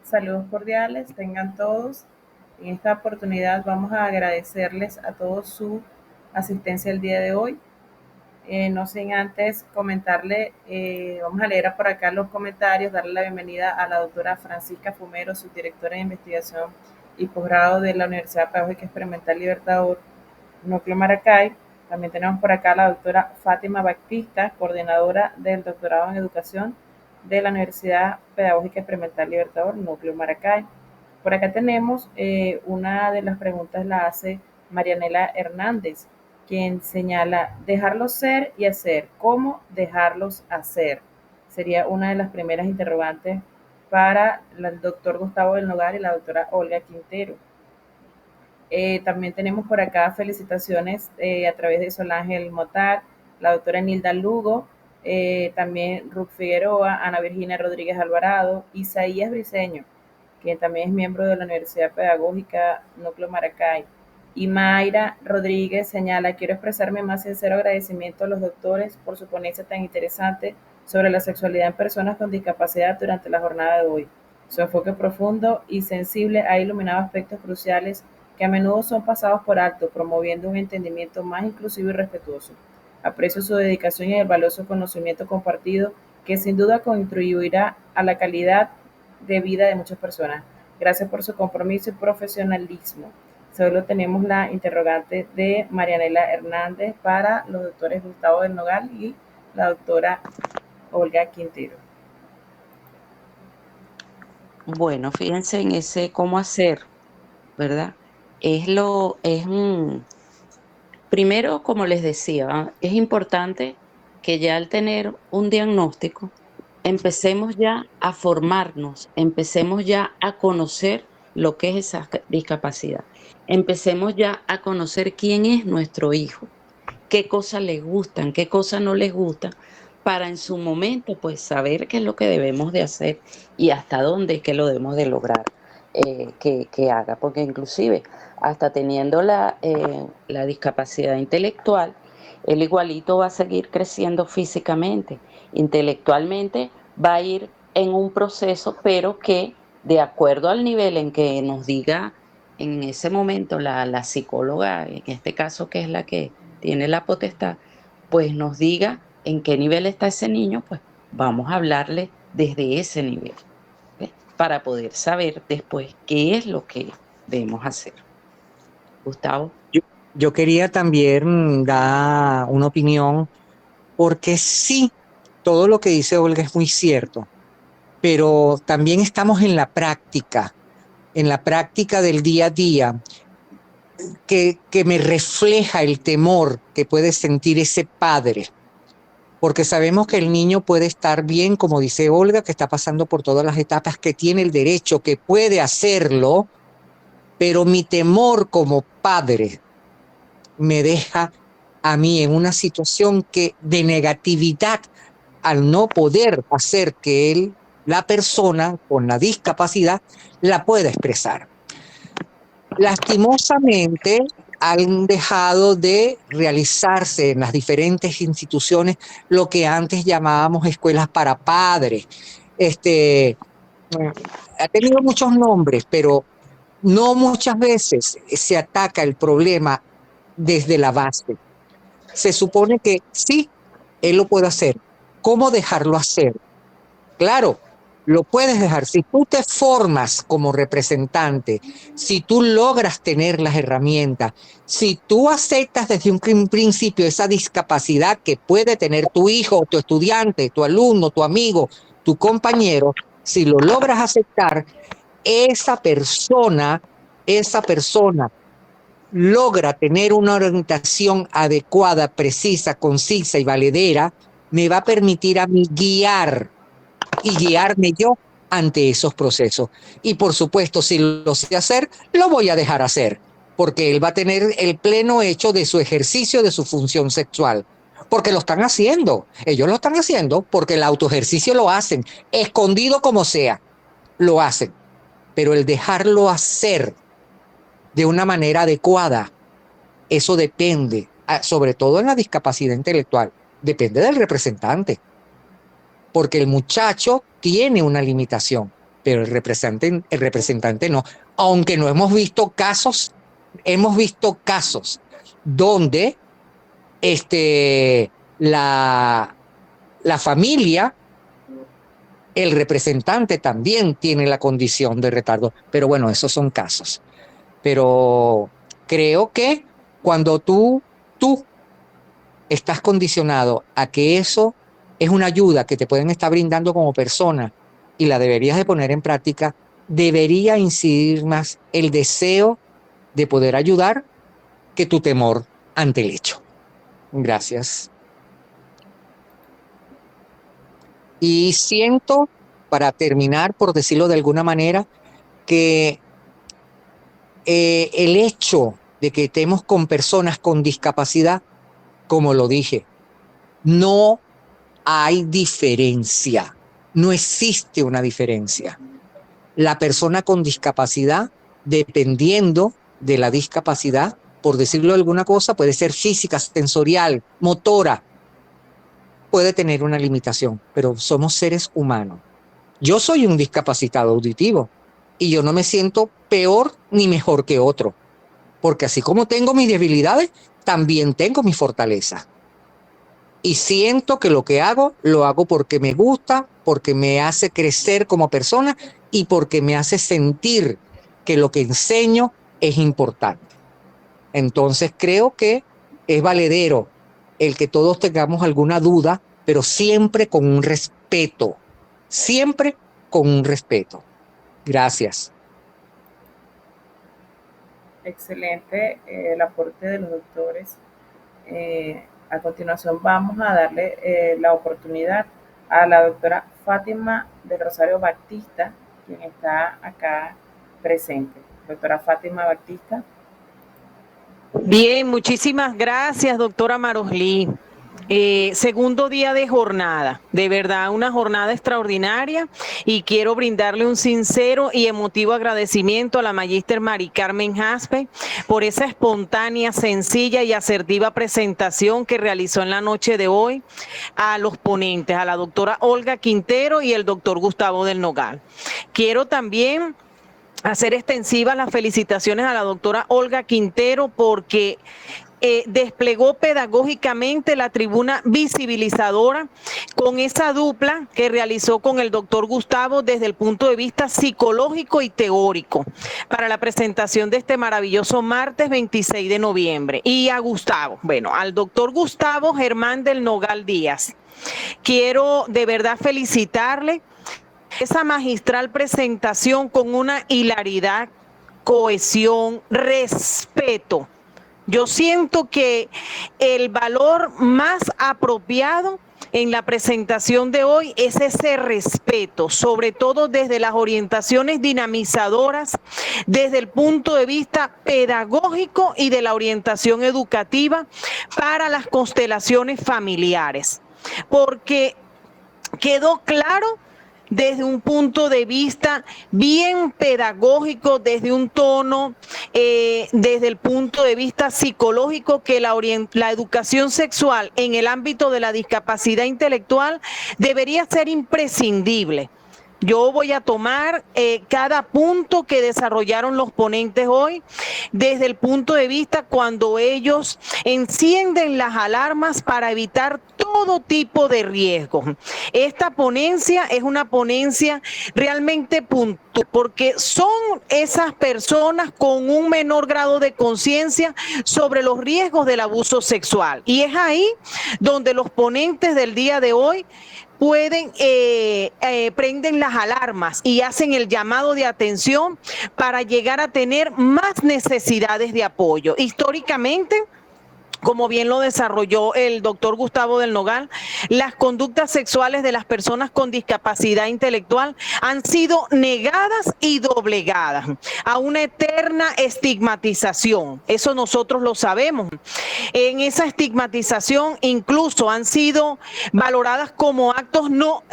Saludos cordiales, tengan todos. En esta oportunidad vamos a agradecerles a todos su asistencia el día de hoy. No sin antes comentarle, vamos a leer por acá los comentarios, darle la bienvenida a la doctora Francisca Fumero, subdirectora de investigación y posgrado de la Universidad Pedagógica Experimental Libertador, Núcleo Maracay. También tenemos por acá a la doctora Fátima Baptista, coordinadora del doctorado en educación de la Universidad Pedagógica Experimental Libertador, Núcleo Maracay. Por acá tenemos una de las preguntas la hace Marianela Hernández, quien señala dejarlos ser y hacer. ¿Cómo dejarlos hacer? Sería una de las primeras interrogantes para el doctor Gustavo del Nogal y la doctora Olga Quintero. También tenemos por acá felicitaciones a través de Solángel Motar, la doctora Nilda Lugo, también Ruth Figueroa, Ana Virginia Rodríguez Alvarado, Isaías Briceño, quien también es miembro de la Universidad Pedagógica Núcleo Maracay. Y Mayra Rodríguez señala, quiero expresar mi más sincero agradecimiento a los doctores por su ponencia tan interesante sobre la sexualidad en personas con discapacidad durante la jornada de hoy. Su enfoque profundo y sensible ha iluminado aspectos cruciales que a menudo son pasados por alto, promoviendo un entendimiento más inclusivo y respetuoso. Aprecio su dedicación y el valioso conocimiento compartido que sin duda contribuirá a la calidad de vida de muchas personas. Gracias por su compromiso y profesionalismo. Solo tenemos la interrogante de Marianela Hernández para los doctores Gustavo del Nogal y la doctora Olga Quintero. Bueno, fíjense en ese cómo hacer, ¿verdad? Primero, como les decía, es importante que ya al tener un diagnóstico, empecemos ya a formarnos, empecemos ya a conocer lo que es esa discapacidad. Empecemos ya a conocer quién es nuestro hijo, qué cosas les gustan, qué cosas no les gustan, para en su momento pues saber qué es lo que debemos de hacer y hasta dónde es que lo debemos de lograr que haga, porque inclusive hasta teniendo la discapacidad intelectual, él igualito va a seguir creciendo físicamente, intelectualmente va a ir en un proceso, pero que de acuerdo al nivel en que nos diga en ese momento la psicóloga, en este caso que es la que tiene la potestad, pues nos diga en qué nivel está ese niño, pues vamos a hablarle desde ese nivel, ¿ves? Para poder saber después qué es lo que debemos hacer. Gustavo. Yo quería también dar una opinión, porque sí, todo lo que dice Olga es muy cierto, pero también estamos en la práctica del día a día, que me refleja el temor que puede sentir ese padre, porque sabemos que el niño puede estar bien, como dice Olga, que está pasando por todas las etapas, que tiene el derecho, que puede hacerlo, pero mi temor como padre me deja a mí en una situación de negatividad al no poder hacer que la persona con la discapacidad, la pueda expresar. Lastimosamente, han dejado de realizarse en las diferentes instituciones lo que antes llamábamos escuelas para padres. Ha tenido muchos nombres, pero no muchas veces se ataca el problema desde la base. Se supone que sí, él lo puede hacer. ¿Cómo dejarlo hacer? Claro, lo puedes dejar. Si tú te formas como representante, si tú logras tener las herramientas, si tú aceptas desde un principio esa discapacidad que puede tener tu hijo, tu estudiante, tu alumno, tu amigo, tu compañero, si lo logras aceptar, esa persona logra tener una orientación adecuada, precisa, concisa y valedera, me va a permitir a mí guiarme yo ante esos procesos. Y por supuesto, si lo sé hacer, lo voy a dejar hacer, porque él va a tener el pleno hecho de su ejercicio, de su función sexual. Porque lo están haciendo, ellos lo están haciendo porque el autoejercicio lo hacen, escondido como sea, lo hacen. Pero el dejarlo hacer de una manera adecuada, eso depende, sobre todo en la discapacidad intelectual, depende del representante, porque el muchacho tiene una limitación, pero el representante no. Aunque no hemos visto casos donde la familia, el representante también tiene la condición de retardo, pero bueno, esos son casos. Pero creo que cuando tú estás condicionado a que eso es una ayuda que te pueden estar brindando como persona y la deberías de poner en práctica, debería incidir más el deseo de poder ayudar que tu temor ante el hecho. Gracias. Y siento, para terminar, por decirlo de alguna manera, que el hecho de que estemos con personas con discapacidad, como lo dije, no hay diferencia, no existe una diferencia. La persona con discapacidad, dependiendo de la discapacidad, por decirlo de alguna cosa, puede ser física, sensorial, motora, puede tener una limitación, pero somos seres humanos. Yo soy un discapacitado auditivo y yo no me siento peor ni mejor que otro, porque así como tengo mis debilidades, también tengo mis fortalezas. Y siento que lo hago porque me gusta, porque me hace crecer como persona y porque me hace sentir que lo que enseño es importante. Entonces creo que es valedero el que todos tengamos alguna duda, pero siempre con un respeto. Siempre con un respeto. Gracias. Excelente el aporte de los doctores. A continuación vamos a darle la oportunidad a la doctora Fátima del Rosario Batista, quien está acá presente. Doctora Fátima Batista. Bien, muchísimas gracias, doctora Marosli. Segundo día de jornada, de verdad una jornada extraordinaria, y quiero brindarle un sincero y emotivo agradecimiento a la magíster Mari Carmen Jaspe por esa espontánea, sencilla y asertiva presentación que realizó en la noche de hoy a los ponentes, a la doctora Olga Quintero y el doctor Gustavo del Nogal. Quiero también hacer extensivas las felicitaciones a la doctora Olga Quintero porque desplegó pedagógicamente la tribuna visibilizadora con esa dupla que realizó con el doctor Gustavo desde el punto de vista psicológico y teórico para la presentación de este maravilloso martes 26 de noviembre. Y a Gustavo, bueno, al doctor Gustavo Germán del Nogal Díaz, quiero de verdad felicitarle esa magistral presentación con una hilaridad, cohesión, respeto. Yo siento que el valor más apropiado en la presentación de hoy es ese respeto, sobre todo desde las orientaciones dinamizadoras, desde el punto de vista pedagógico y de la orientación educativa para las constelaciones familiares, porque quedó claro desde un punto de vista bien pedagógico, desde un tono, desde el punto de vista psicológico, que la educación sexual en el ámbito de la discapacidad intelectual debería ser imprescindible. Yo voy a tomar cada punto que desarrollaron los ponentes hoy desde el punto de vista cuando ellos encienden las alarmas para evitar todo tipo de riesgo. Esta ponencia es una ponencia realmente puntual porque son esas personas con un menor grado de conciencia sobre los riesgos del abuso sexual. Y es ahí donde los ponentes del día de hoy prenden las alarmas y hacen el llamado de atención para llegar a tener más necesidades de apoyo. Históricamente, como bien lo desarrolló el doctor Gustavo del Nogal, las conductas sexuales de las personas con discapacidad intelectual han sido negadas y doblegadas a una eterna estigmatización. Eso nosotros lo sabemos. En esa estigmatización incluso han sido valoradas como actos no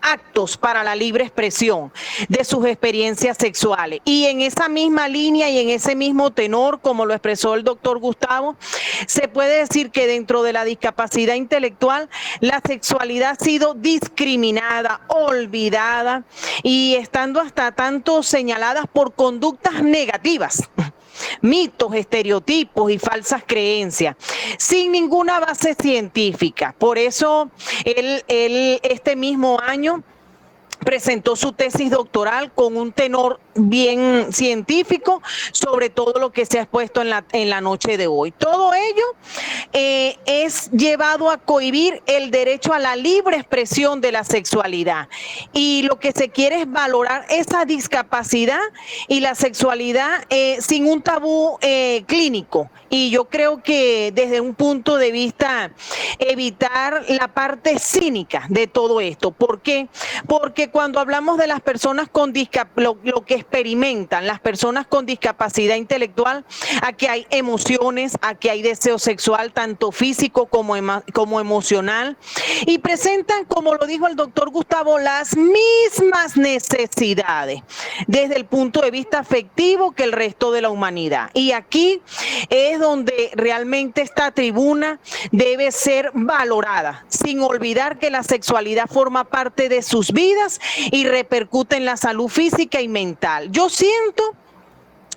aptos para la libre expresión de sus experiencias sexuales. Y en esa misma línea y en ese mismo tenor, como lo expresó el doctor Gustavo, se puede decir que dentro de la discapacidad intelectual la sexualidad ha sido discriminada, olvidada y estando hasta tanto señaladas por conductas negativas, mitos, estereotipos y falsas creencias, sin ninguna base científica. Por eso este mismo año presentó su tesis doctoral con un tenor bien científico sobre todo lo que se ha expuesto en la noche de hoy. Todo ello es llevado a cohibir el derecho a la libre expresión de la sexualidad. Y lo que se quiere es valorar esa discapacidad y la sexualidad sin un tabú clínico. Y yo creo que desde un punto de vista evitar la parte cínica de todo esto. ¿Por qué? Porque cuando hablamos de las personas con lo que experimentan las personas con discapacidad intelectual, aquí hay emociones, aquí hay deseo sexual, tanto físico como emocional, y presentan, como lo dijo el doctor Gustavo, las mismas necesidades desde el punto de vista afectivo que el resto de la humanidad. Y aquí es donde realmente esta tribuna debe ser valorada, sin olvidar que la sexualidad forma parte de sus vidas y repercute en la salud física y mental. Yo siento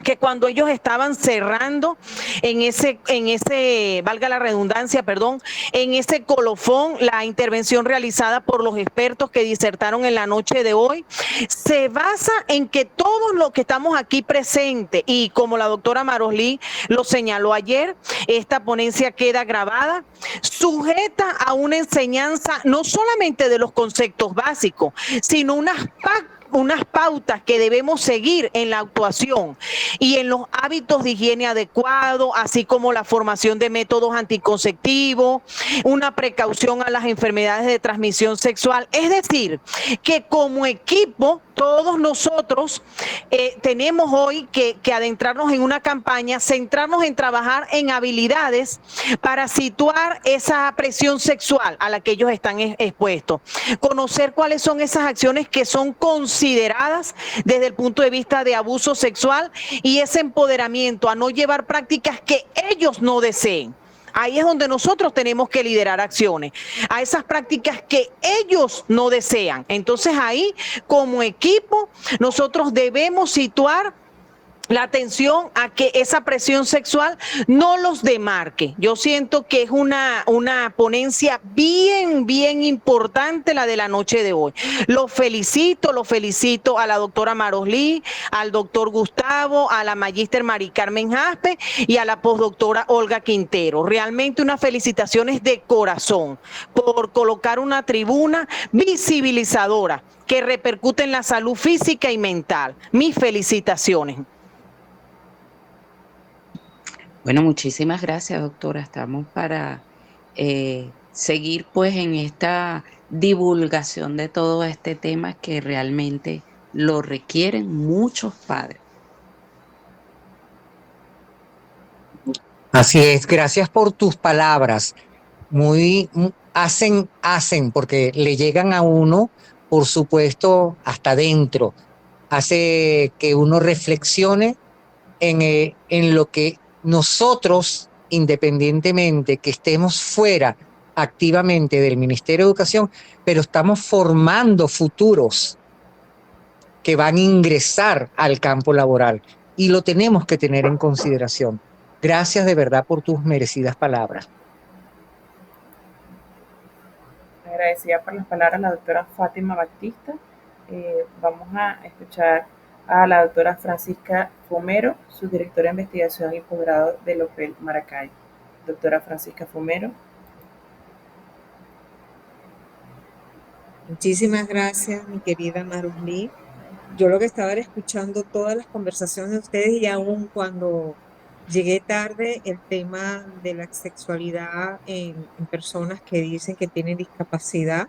que cuando ellos estaban cerrando en ese, valga la redundancia, perdón, en ese colofón, la intervención realizada por los expertos que disertaron en la noche de hoy, se basa en que todos los que estamos aquí presentes, y como la doctora Marosly lo señaló ayer, esta ponencia queda grabada, sujeta a una enseñanza no solamente de los conceptos básicos, sino unas pautas que debemos seguir en la actuación y en los hábitos de higiene adecuados, así como la formación de métodos anticonceptivos, una precaución a las enfermedades de transmisión sexual. Es decir, que como equipo, todos nosotros tenemos hoy que adentrarnos en una campaña, centrarnos en trabajar en habilidades para situar esa presión sexual a la que ellos están expuestos, conocer cuáles son esas acciones que son consideradas desde el punto de vista de abuso sexual y ese empoderamiento a no llevar prácticas que ellos no deseen. Ahí es donde nosotros tenemos que liderar acciones, a esas prácticas que ellos no desean. Entonces ahí, como equipo, nosotros debemos situar la atención a que esa presión sexual no los demarque. Yo siento que es una ponencia bien importante la de la noche de hoy. Lo felicito a la doctora Marosly, al doctor Gustavo, a la magíster Mari Carmen Jaspe y a la postdoctora Olga Quintero. Realmente unas felicitaciones de corazón por colocar una tribuna visibilizadora que repercute en la salud física y mental. Mis felicitaciones. Bueno, muchísimas gracias, doctora. Estamos para seguir pues en esta divulgación de todo este tema que realmente lo requieren muchos padres. Así es, gracias por tus palabras. Hacen, porque le llegan a uno, por supuesto, hasta dentro. Hace que uno reflexione en lo que nosotros, independientemente que estemos fuera activamente del Ministerio de Educación, pero estamos formando futuros que van a ingresar al campo laboral y lo tenemos que tener en consideración. Gracias de verdad por tus merecidas palabras. Agradecida por las palabras la doctora Fátima Batista. Vamos a escuchar a la doctora Francisca Fumero, su directora de investigación y posgrado del OPEL Maracay. Doctora Francisca Fumero. Muchísimas gracias, mi querida Marosly. Yo lo que estaba era escuchando todas las conversaciones de ustedes y aún cuando llegué tarde, el tema de la sexualidad en personas que dicen que tienen discapacidad,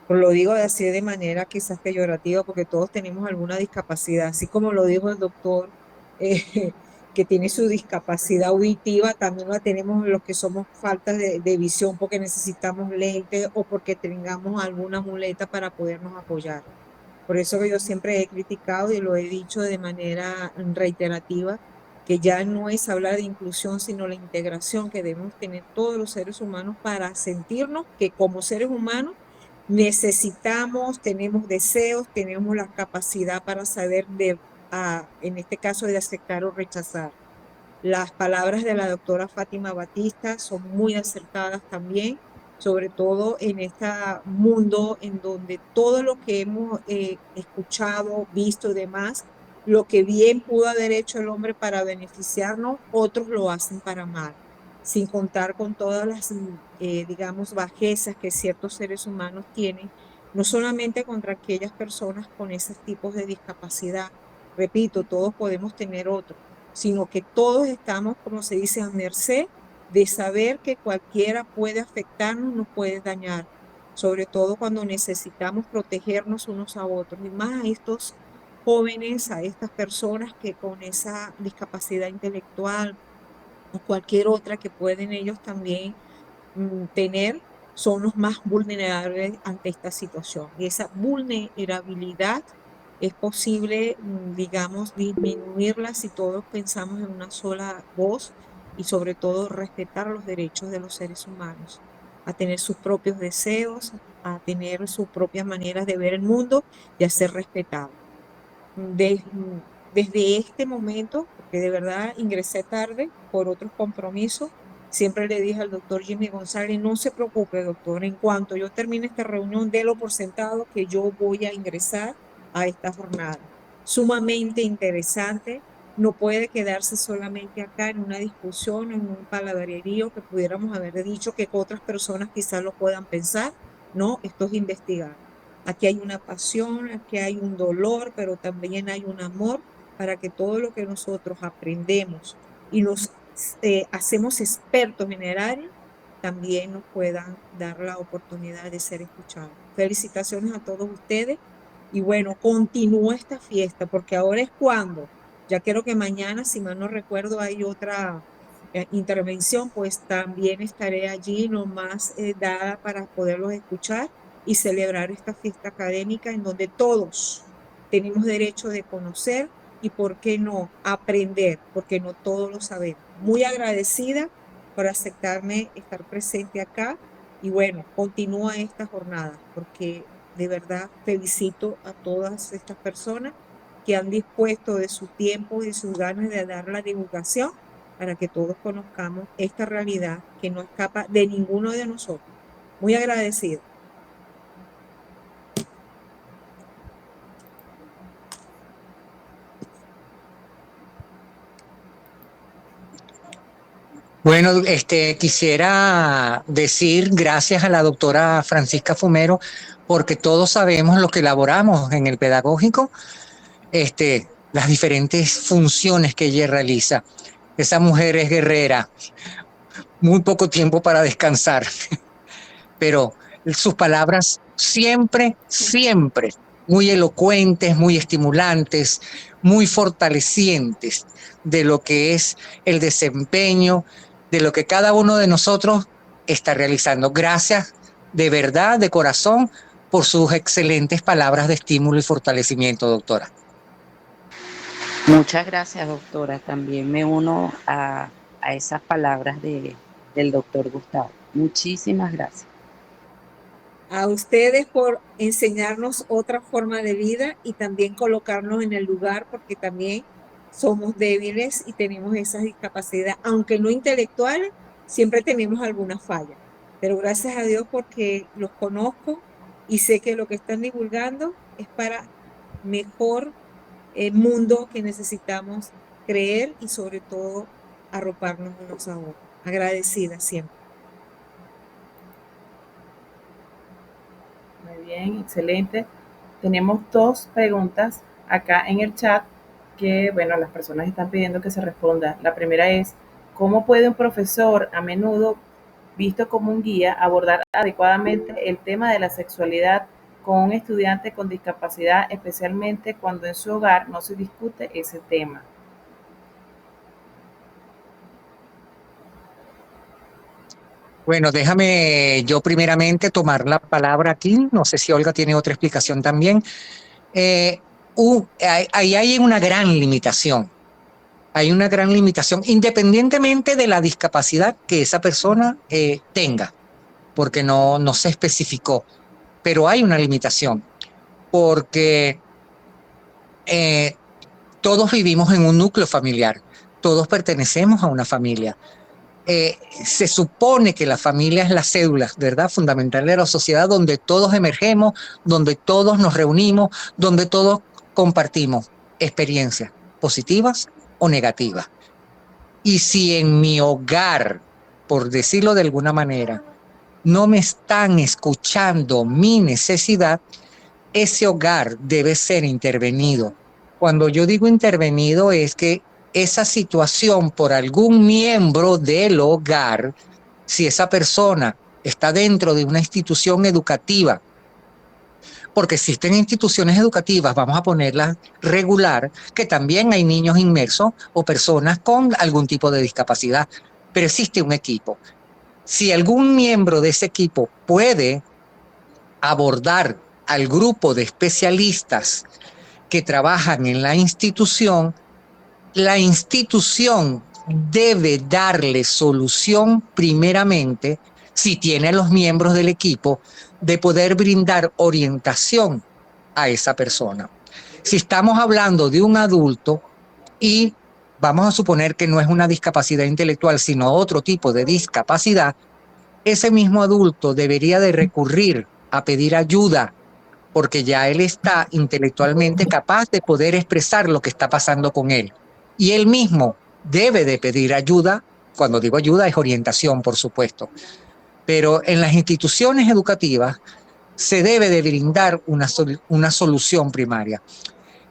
pues lo digo así de manera quizás peyorativa porque todos tenemos alguna discapacidad, así como lo dijo el doctor que tiene su discapacidad auditiva, también la tenemos los que somos faltas de visión porque necesitamos lentes o porque tengamos alguna muleta para podernos apoyar. Por eso que yo siempre he criticado y lo he dicho de manera reiterativa, que ya no es hablar de inclusión, sino la integración que debemos tener todos los seres humanos para sentirnos que como seres humanos necesitamos, tenemos deseos, tenemos la capacidad para saber en este caso de aceptar o rechazar. Las palabras de la doctora Fátima Batista son muy acertadas también. sobre todo en este mundo en donde todo lo que hemos escuchado, visto y demás, lo que bien pudo haber hecho el hombre para beneficiarnos, otros lo hacen para mal, sin contar con todas las, digamos, bajezas que ciertos seres humanos tienen, no solamente contra aquellas personas con esos tipos de discapacidad, repito, todos podemos tener otros, sino que todos estamos, como se dice, a merced de saber que cualquiera puede afectarnos, nos puede dañar, sobre todo cuando necesitamos protegernos unos a otros, y más a estos jóvenes, a estas personas que con esa discapacidad intelectual o cualquier otra que pueden ellos también tener, son los más vulnerables ante esta situación. Y esa vulnerabilidad es posible, digamos, disminuirla si todos pensamos en una sola voz y sobre todo respetar los derechos de los seres humanos, a tener sus propios deseos, a tener sus propias maneras de ver el mundo y a ser respetados. De- Desde este momento, porque de verdad ingresé tarde por otros compromisos, siempre le dije al doctor Jimmy González, no se preocupe, doctor, en cuanto yo termine esta reunión, délo por sentado que yo voy a ingresar a esta jornada. Sumamente interesante, no puede quedarse solamente acá en una discusión, en un palabrerío que pudiéramos haber dicho que otras personas quizás lo puedan pensar. No, esto es investigar. Aquí hay una pasión, aquí hay un dolor, pero también hay un amor para que todo lo que nosotros aprendemos y nos hacemos expertos en el área, también nos puedan dar la oportunidad de ser escuchados. Felicitaciones a todos ustedes y bueno, continúa esta fiesta porque ahora es cuando, ya quiero que mañana, si mal no recuerdo, hay otra intervención, pues también estaré allí nomás dada para poderlos escuchar y celebrar esta fiesta académica en donde todos tenemos derecho de conocer y, ¿por qué no?, aprender, porque no todos lo sabemos. Muy agradecida por aceptarme estar presente acá y bueno, continúa esta jornada, porque de verdad felicito a todas estas personas que han dispuesto de su tiempo y de sus ganas de dar la divulgación para que todos conozcamos esta realidad que no escapa de ninguno de nosotros. Muy agradecida. Bueno, quisiera decir gracias a la doctora Francisca Fumero, porque todos sabemos lo que elaboramos en el pedagógico, las diferentes funciones que ella realiza. Esa mujer es guerrera, muy poco tiempo para descansar, pero sus palabras siempre, siempre muy elocuentes, muy estimulantes, muy fortalecientes de lo que es el desempeño, de lo que cada uno de nosotros está realizando. Gracias de verdad, de corazón, por sus excelentes palabras de estímulo y fortalecimiento, doctora. Muchas gracias, doctora. También me uno a esas palabras del doctor Gustavo. Muchísimas gracias. A ustedes por enseñarnos otra forma de vida y también colocarnos en el lugar, porque también somos débiles y tenemos esa discapacidad, aunque no intelectuales, siempre tenemos alguna falla. Pero gracias a Dios porque los conozco y sé que lo que están divulgando es para mejor mundo que necesitamos creer y sobre todo arroparnos unos a otros. Agradecida siempre. Muy bien, excelente. Tenemos dos preguntas acá en el chat que, bueno, las personas están pidiendo que se responda. La primera es, ¿cómo puede un profesor, a menudo visto como un guía, abordar adecuadamente el tema de la sexualidad con un estudiante con discapacidad, especialmente cuando en su hogar no se discute ese tema? Bueno, déjame yo primeramente tomar la palabra aquí. No sé si Olga tiene otra explicación también. Ahí hay una gran limitación. Hay una gran limitación, independientemente de la discapacidad que esa persona tenga, porque no se especificó. Pero hay una limitación, porque todos vivimos en un núcleo familiar, todos pertenecemos a una familia. se supone que la familia es la cédula, ¿verdad?, fundamental de la sociedad, donde todos emergemos, donde todos nos reunimos, donde todos compartimos experiencias positivas o negativas. Y si en mi hogar, por decirlo de alguna manera, no me están escuchando mi necesidad, ese hogar debe ser intervenido. Cuando yo digo intervenido es que esa situación por algún miembro del hogar, si esa persona está dentro de una institución educativa, porque existen instituciones educativas, vamos a ponerlas regular, que también hay niños inmersos o personas con algún tipo de discapacidad, pero existe un equipo. Si algún miembro de ese equipo puede abordar al grupo de especialistas que trabajan en la institución debe darle solución primeramente, si tiene a los miembros del equipo, de poder brindar orientación a esa persona. Si estamos hablando de un adulto y vamos a suponer que no es una discapacidad intelectual, sino otro tipo de discapacidad, ese mismo adulto debería de recurrir a pedir ayuda, porque ya él está intelectualmente capaz de poder expresar lo que está pasando con él. Y él mismo debe de pedir ayuda. Cuando digo ayuda es orientación, por supuesto. Pero en las instituciones educativas se debe de brindar una solución primaria.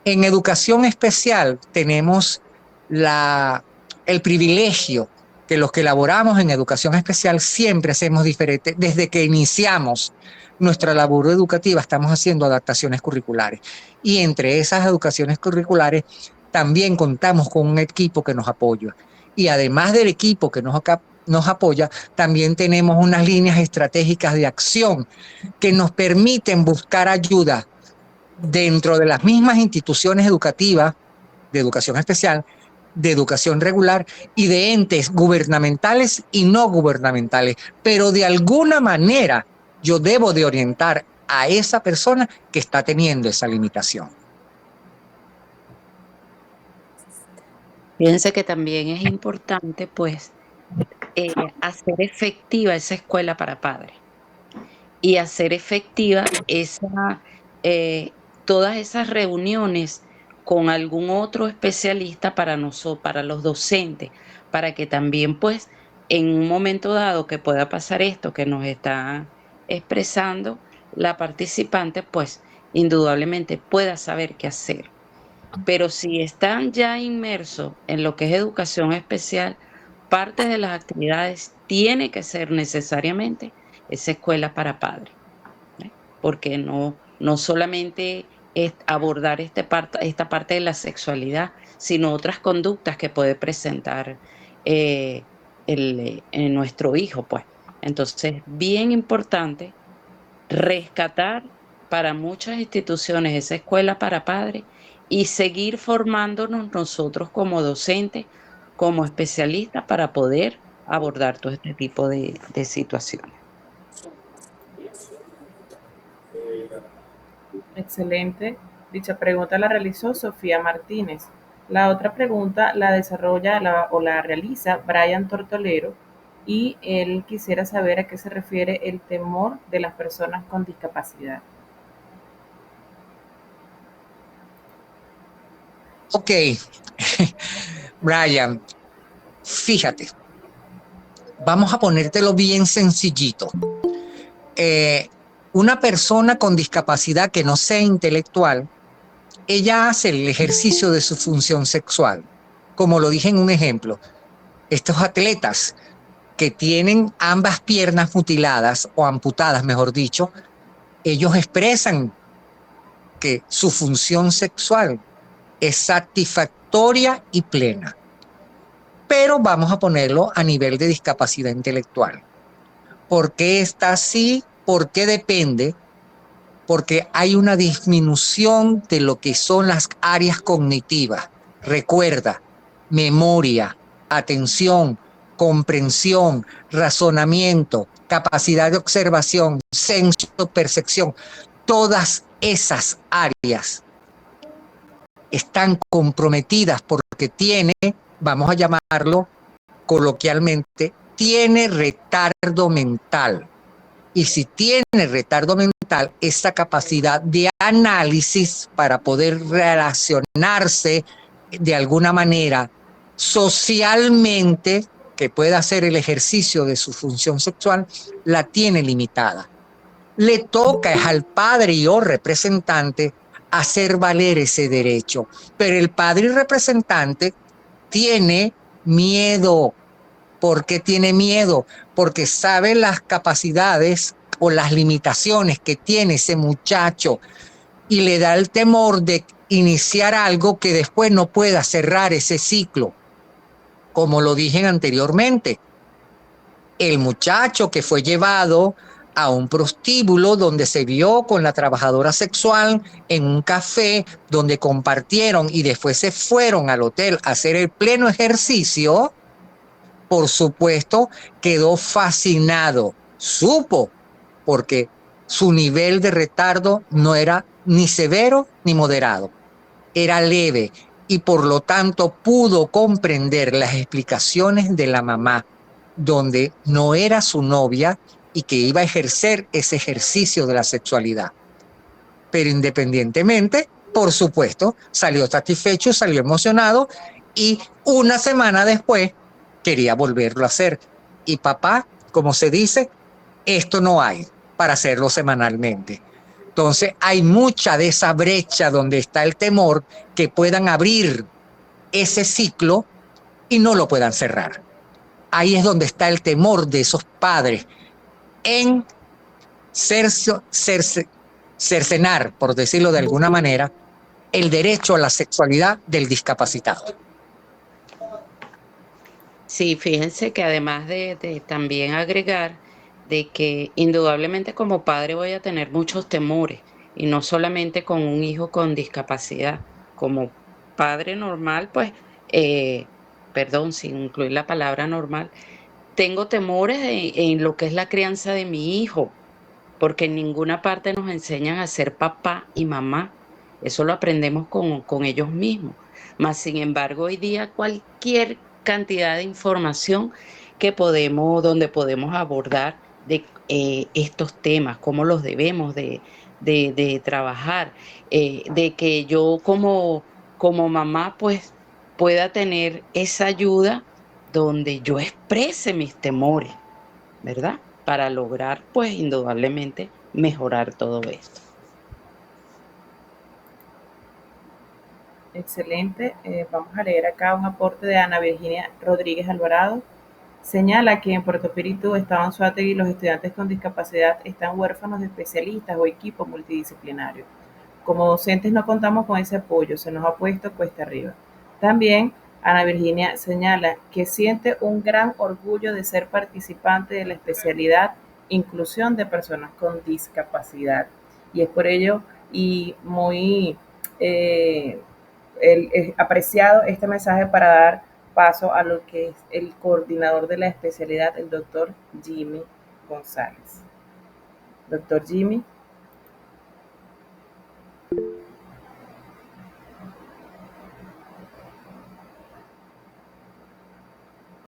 En educación especial tenemos el privilegio que los que laboramos en educación especial siempre hacemos diferente. Desde que iniciamos nuestra labor educativa estamos haciendo adaptaciones curriculares. Y entre esas educaciones curriculares también contamos con un equipo que nos apoya. Y además del equipo que nos apoya, también tenemos unas líneas estratégicas de acción que nos permiten buscar ayuda dentro de las mismas instituciones educativas de educación especial, de educación regular y de entes gubernamentales y no gubernamentales. Pero de alguna manera yo debo de orientar a esa persona que está teniendo esa limitación. Fíjense que también es importante, pues, hacer efectiva esa escuela para padres y hacer efectiva todas esas reuniones con algún otro especialista para nosotros, para los docentes, para que también, pues, en un momento dado que pueda pasar esto que nos está expresando la participante, pues, indudablemente pueda saber qué hacer. Pero si están ya inmersos en lo que es educación especial, parte de las actividades tiene que ser necesariamente esa escuela para padres, ¿eh? Porque no solamente es abordar esta parte de la sexualidad, sino otras conductas que puede presentar nuestro hijo, pues. Entonces, bien importante rescatar para muchas instituciones esa escuela para padres y seguir formándonos nosotros como docentes, como especialistas para poder abordar todo este tipo de situaciones. Excelente. Dicha pregunta la realizó Sofía Martínez. La otra pregunta la desarrolla o la realiza Brian Tortolero y él quisiera saber a qué se refiere el temor de las personas con discapacidad. Ok, Brian, fíjate, vamos a ponértelo bien sencillito. Una persona con discapacidad que no sea intelectual, ella hace el ejercicio de su función sexual. Como lo dije en un ejemplo, estos atletas que tienen ambas piernas mutiladas o amputadas, mejor dicho, ellos expresan que su función sexual es satisfactoria y plena. Pero vamos a ponerlo a nivel de discapacidad intelectual. ¿Por qué está así? ¿Por qué depende? Porque hay una disminución de lo que son las áreas cognitivas. Recuerda, memoria, atención, comprensión, razonamiento, capacidad de observación, senso, percepción. Todas esas áreas están comprometidas porque tiene, vamos a llamarlo coloquialmente, tiene retardo mental. Y si tiene retardo mental, esa capacidad de análisis para poder relacionarse de alguna manera socialmente, que pueda hacer el ejercicio de su función sexual, la tiene limitada. Le toca es al padre y o representante hacer valer ese derecho, pero el padre y representante tiene miedo. ¿Por qué tiene miedo? Porque sabe las capacidades o las limitaciones que tiene ese muchacho y le da el temor de iniciar algo que después no pueda cerrar ese ciclo. Como lo dije anteriormente, el muchacho que fue llevado a un prostíbulo donde se vio con la trabajadora sexual en un café donde compartieron y después se fueron al hotel a hacer el pleno ejercicio, por supuesto, quedó fascinado. Supo, porque su nivel de retardo no era ni severo ni moderado, era leve y por lo tanto pudo comprender las explicaciones de la mamá, donde no era su novia y que iba a ejercer ese ejercicio de la sexualidad. Pero independientemente, por supuesto, salió satisfecho, salió emocionado y una semana después quería volverlo a hacer. Y papá, como se dice, esto no hay para hacerlo semanalmente. Entonces hay mucha de esa brecha donde está el temor que puedan abrir ese ciclo y no lo puedan cerrar. Ahí es donde está el temor de esos padres en cercenar, por decirlo de alguna manera, el derecho a la sexualidad del discapacitado. Sí, fíjense que además de también agregar de que indudablemente como padre voy a tener muchos temores y no solamente con un hijo con discapacidad, como padre normal, pues, perdón, sin incluir la palabra normal, tengo temores en lo que es la crianza de mi hijo, porque en ninguna parte nos enseñan a ser papá y mamá. Eso lo aprendemos con ellos mismos. Mas, sin embargo, hoy día cualquier cantidad de información que podemos, donde podemos abordar de estos temas, cómo los debemos de trabajar, de que yo como mamá pues pueda tener esa ayuda donde yo exprese mis temores, ¿verdad? Para lograr, pues, indudablemente mejorar todo esto. Excelente. Vamos a leer acá un aporte de Ana Virginia Rodríguez Alvarado. Señala que en Puerto Espíritu, Estado Anzoátegui, los estudiantes con discapacidad están huérfanos de especialistas o equipos multidisciplinarios. Como docentes no contamos con ese apoyo, se nos ha puesto cuesta arriba. También Ana Virginia señala que siente un gran orgullo de ser participante de la especialidad Inclusión de Personas con Discapacidad. Y es por ello y muy apreciado este mensaje para dar paso a lo que es el coordinador de la especialidad, el doctor Jimmy González. Doctor Jimmy.